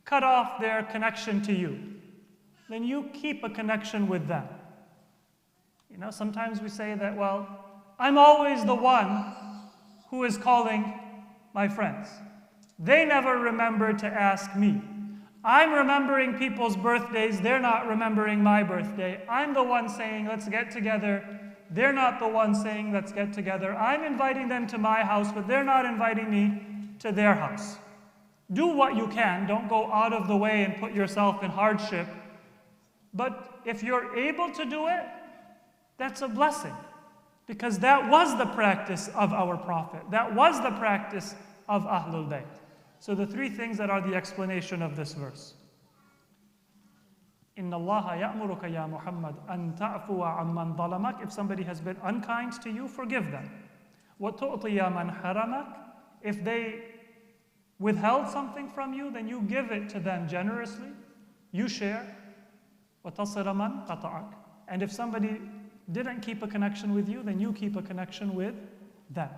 cut off their connection to you, then you keep a connection with them. You know, sometimes we say that, well, I'm always the one who is calling my friends. They never remember to ask me. I'm remembering people's birthdays, they're not remembering my birthday. I'm the one saying, let's get together they're not the ones saying let's get together. I'm inviting them to my house, but they're not inviting me to their house. Do what you can. Don't go out of the way and put yourself in hardship. But if you're able to do it, that's a blessing. Because that was the practice of our Prophet. That was the practice of Ahlul Bayt. So the three things that are the explanation of this verse. إِنَّ اللَّهَ يَأْمُرُكَ يَا مُحَمَّدْ أَن تَعْفُوَ عَمَّنْ ظَلَمَكَ. If somebody has been unkind to you, forgive them. وَتُعْطِيَ مَنْ حَرَمَكَ. If they withheld something from you, then you give it to them generously. You share. وَتَصِلَ مَنْ قَطَعَكَ. And if somebody didn't keep a connection with you, then you keep a connection with them.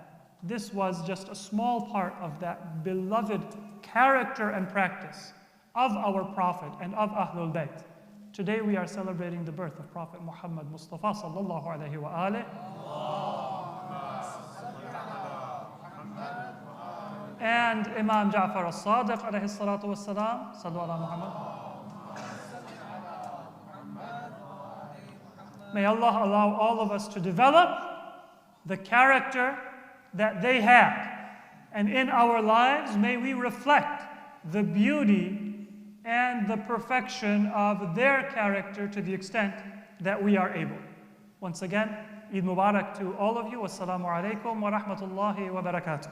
This was just a small part of that beloved character and practice of our Prophet and of Ahlul Bayt. Today we are celebrating the birth of Prophet Muhammad Mustafa sallallahu alayhi wa alih. And Imam Ja'far al-Sadiq alayhi salatu wassalam. Sallu ala Muhammad. May Allah allow all of us to develop the character that they had. And in our lives, may we reflect the beauty and the perfection of their character to the extent that we are able. Once again, Eid Mubarak to all of you. Wassalamu alaikum wa rahmatullahi wa barakatuh.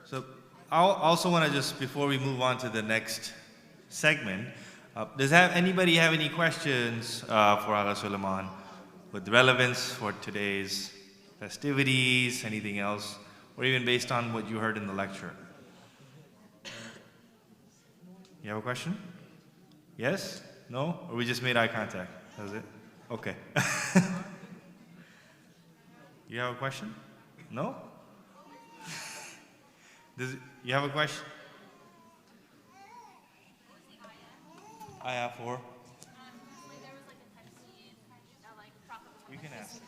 So I also want to just, before we move on to the next segment, does anybody have any questions for Agha Suleiman with relevance for today's festivities, anything else, or even based on what you heard in the lecture? You have a question? Yes? No? Or we just made eye contact? That was it? Okay. You have a question? No? You have a question? I have 4. You can ask.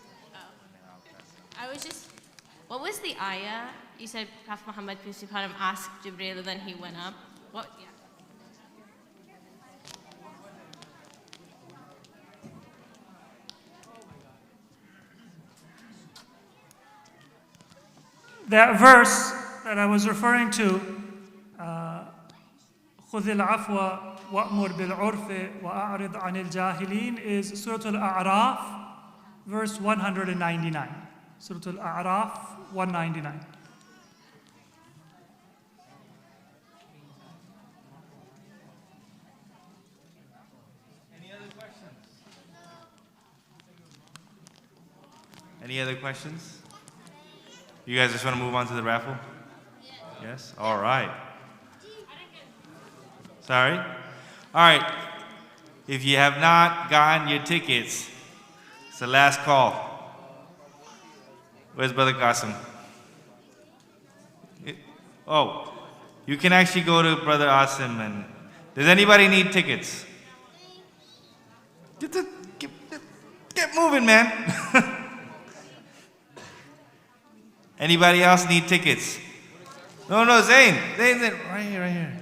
I was just, what was the ayah? You said Prophet Muhammad, peace be upon him, asked Jibreel, and then he went up. What? Yeah. That verse that I was referring to, خُذِ الْعَفْوَ وَأْمُرْ بِالْعُرْفِ وَأَعْرِضْ عَنِ الْجَاهِلِينَ is Surah Al-A'raf, verse 199. Surah Al-A'raf, 199. Any other questions? You guys just want to move on to the raffle? Yes? All right. Sorry? All right. If you have not gotten your tickets, it's the last call. Where's Brother Qasim? Oh, you can actually go to Brother Asim and... Does anybody need tickets? Get moving, man. Anybody else need tickets? No, Zayn. Zayn, right here.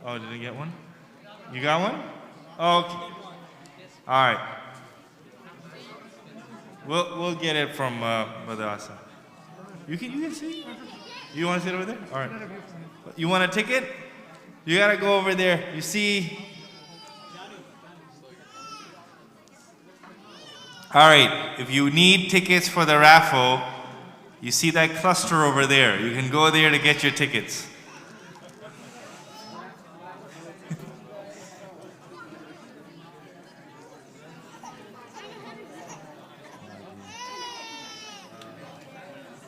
Oh, did you get one? You got one? Oh, okay. All right. We'll get it from Brother Asa. You can see? You want to sit over there? All right. You want a ticket? You got to go over there. You see... All right, if you need tickets for the raffle, you see that cluster over there. You can go there to get your tickets.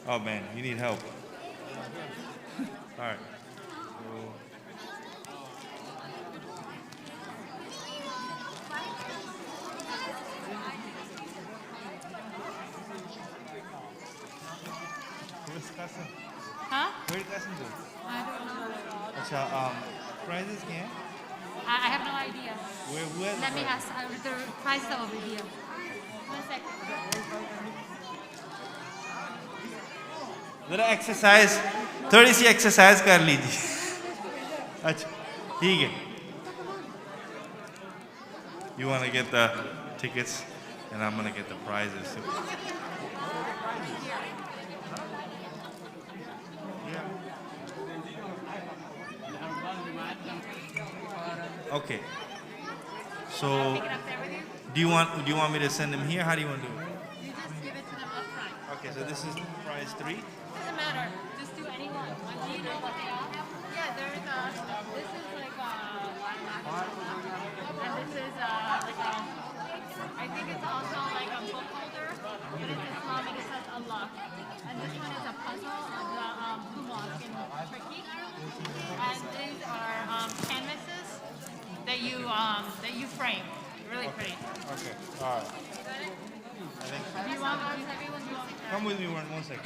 Oh man, you need help. All right. Huh? Where did Qasim go? I don't know. Acha, prizes क्या हैं? I have no idea. Where Let me ask. The price is over here. 1 second. जरा exercise थोड़ी सी exercise कर लीजिए अच्छा ठीक है You want to get the tickets and I'm going to get the prizes too. Okay. So do you want me to send them here? How do you want to do it? You just give it to them up front. Okay, so this is prize 3. Doesn't matter. Just do any one. Do you know what they are? Yeah, there's this is like and this is like I think it's also like a book holder, but it's Islamic. It says Allah. And this one is a puzzle of the Blue Mosque in Turkey. And these are canvases that you frame. Really pretty. Okay. All right. Got it? I think so. Do you want everyone to want Come with me one second.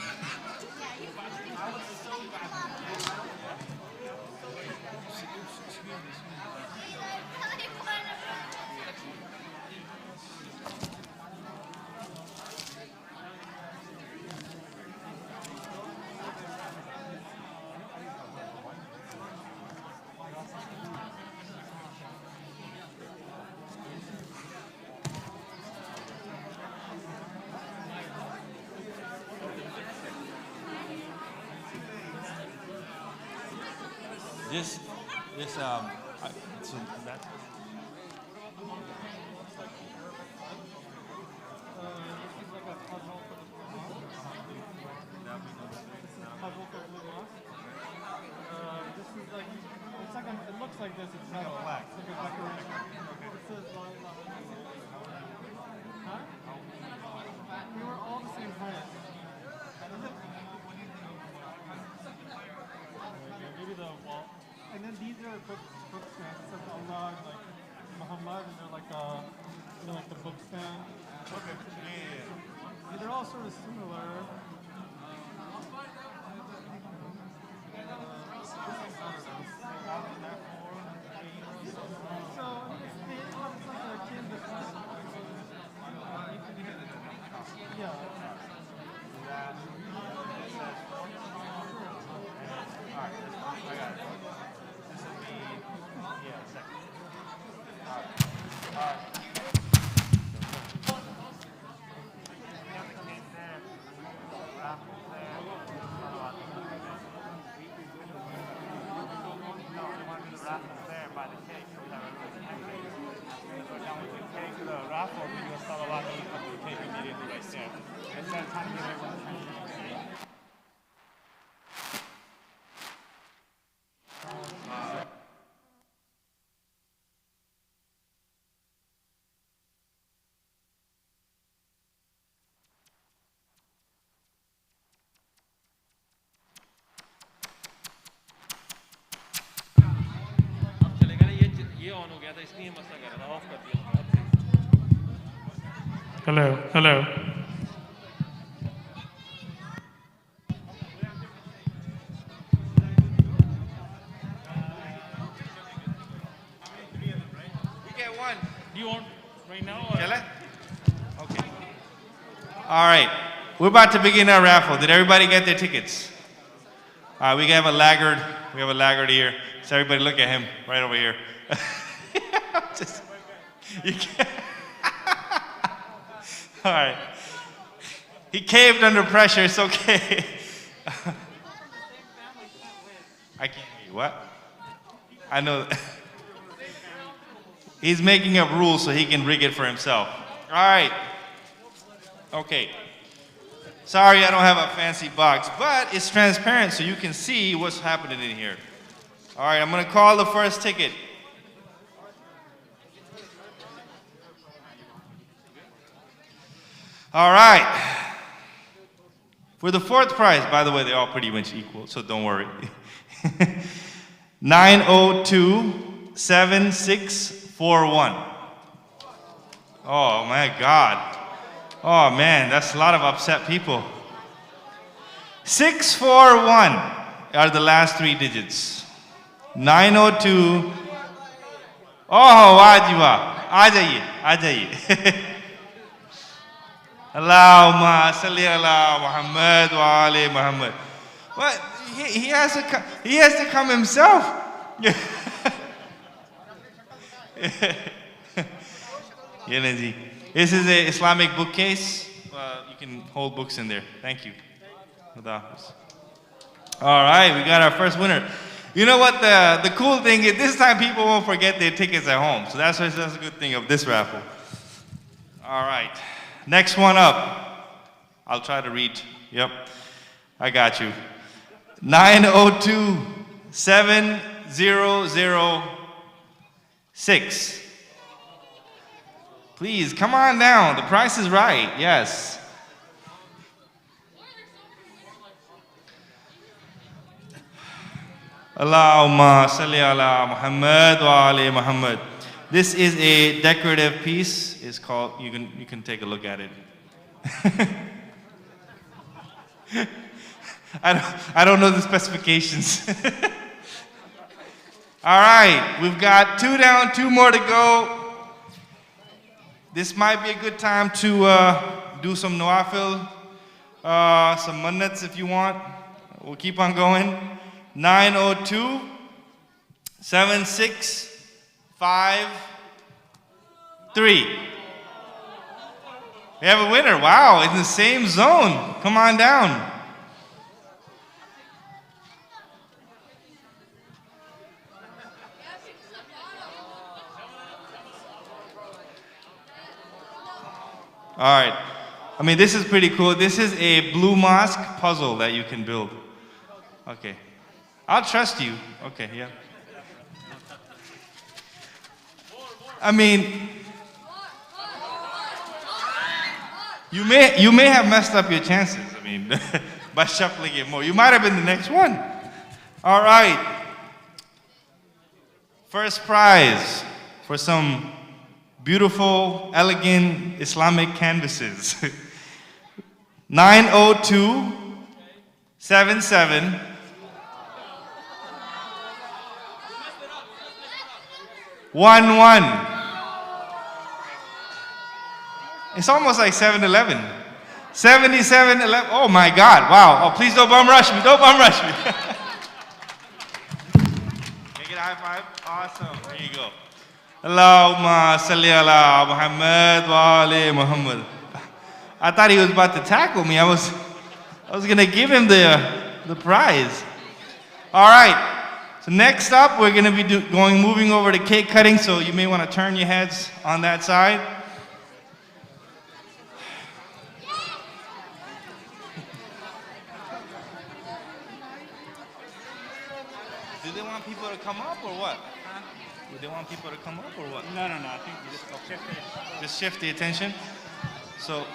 So that. It looks like this. It's metal. Black. It's like a decoration. It says huh? We were all the same height. Maybe the wall. And then these are book stands. It says Allah and like Muhammad, and they're like like the book stand. Okay. Yeah. They're all sort of similar. Raffle, we will sell a lot of the cake immediately right there. Instead of trying to get everyone Hello, hello. We get one. Do you want right now? Or? Shall I? Okay. All right. We're about to begin our raffle. Did everybody get their tickets? All right, we have a laggard. We have a laggard here. So everybody look at him right over here. You can't. All right. He caved under pressure. It's okay. I can't hear you. What? I know. He's making up rules so he can rig it for himself. All right. Okay. Sorry, I don't have a fancy box, but it's transparent so you can see what's happening in here. All right, I'm going to call the first ticket. All right. For the fourth prize, by the way, they're all pretty much equal, so don't worry. 9027641. Oh my God. Oh man, that's a lot of upset people. 641 are the last 3 digits. 902. Oh, wajiba. आ जाइए, आ जाइए. Allahumma salli ala Muhammad wa ali Muhammad. What? He has to come himself. This is an Islamic bookcase. You can hold books in there. Thank you. All right, we got our first winner. You know what the cool thing is? This time people won't forget their tickets at home. So that's a good thing of this raffle. All right, next one up. I'll try to read. Yep, I got you. 902-7006. Please, come on down. The price is right. Yes. Allahumma salli ala Muhammad wa ali Muhammad. This is a decorative piece. It's called, you can take a look at it. I don't know the specifications. All right, we've got 2 down, 2 more to go. This might be a good time to do some nawafil, some mannats if you want. We'll keep on going. 902-7653. We have a winner. Wow, in the same zone. Come on down. All right. I mean, this is pretty cool. This is a blue mosque puzzle that you can build. Okay. I'll trust you. Okay, yeah. I mean, you may have messed up your chances. I mean, by shuffling it more. You might have been the next one. All right. First prize for some beautiful, elegant Islamic canvases. 902-77. One. It's almost like 7-Eleven. 7711. Oh my God! Wow! Oh, please don't bum rush me. Don't bum rush me. Can I get a high five? Awesome. There you go. Allahumma salli ala Muhammad wa ali Muhammad. I thought he was about to tackle me. I was gonna give him the prize. All right. So next up, we're going to be moving over to cake cutting, so you may want to turn your heads on that side. Do they want people to come up or what? Do they want people to come up or what? No. I think you just shift it. Just shift the attention. So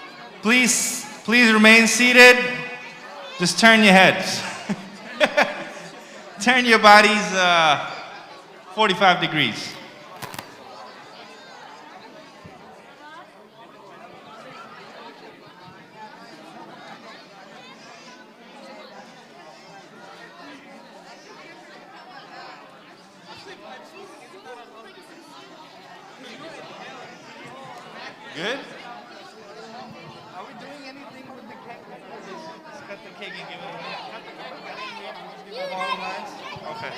please remain seated. Just turn your heads. Turn your bodies 45 degrees. Good? Are we doing anything with the cake? Let's cut the cake and give it away. All lines? Okay.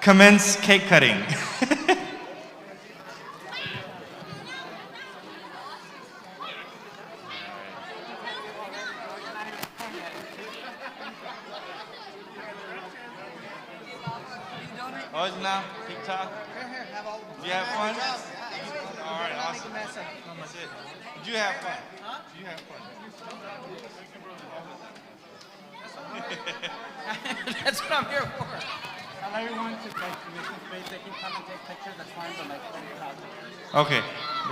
Commence cake cutting. Oh, now, TikTok. Do you have fun? All right, awesome. That's it. Did you have fun? Did you have fun? That's what I'm here for. Tell everyone to take position space. They can come and take pictures. That's fine, but like, don't crowd pictures. Okay,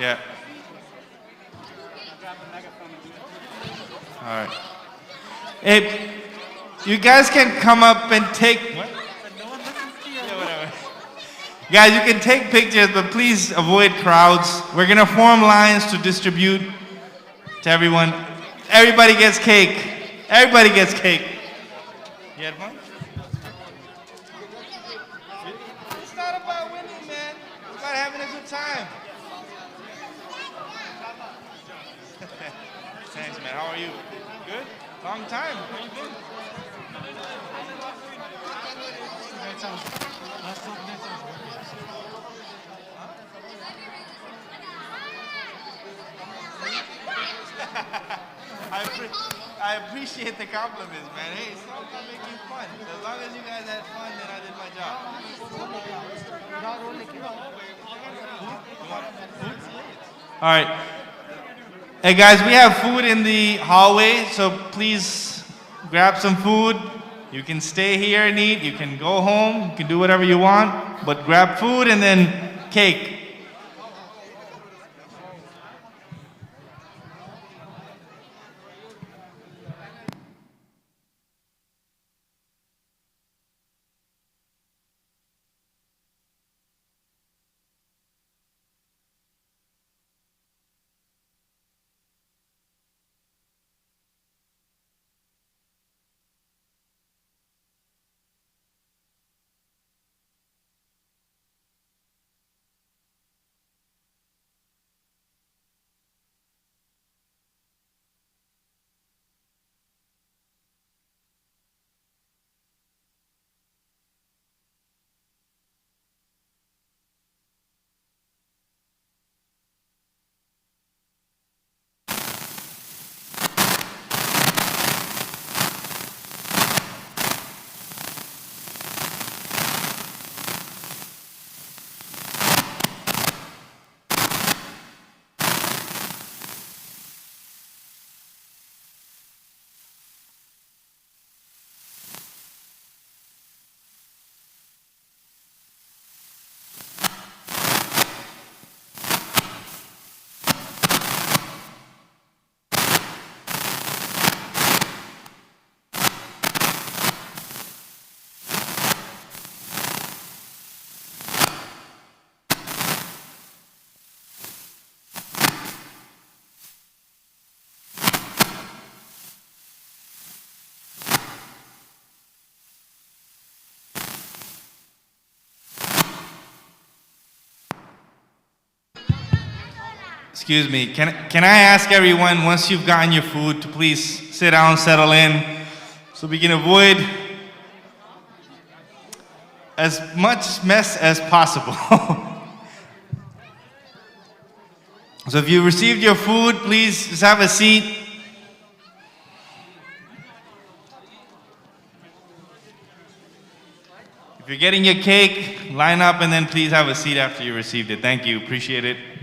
yeah. I'll grab the megaphone and do it. All right. Hey, you guys can come up and take. What? Yeah, whatever. Guys, you can take pictures, but please avoid crowds. We're gonna form lines to distribute to everyone. Everybody gets cake. Everybody gets cake. You had fun? It's not about winning, man. It's about having a good time. Thanks, man. How are you? Good? Long time. How you been? I appreciate the compliments, man. Hey, it's all about making fun. As long as you guys had fun, then I did my job. All right. Hey guys, we have food in the hallway, so please grab some food. You can stay here and eat. You can go home. You can do whatever you want, but grab food and then cake. Excuse me, can I ask everyone, once you've gotten your food, to please sit down, settle in, so we can avoid as much mess as possible. So if you received your food, please just have a seat. If you're getting your cake, line up and then please have a seat after you received it. Thank you, appreciate it.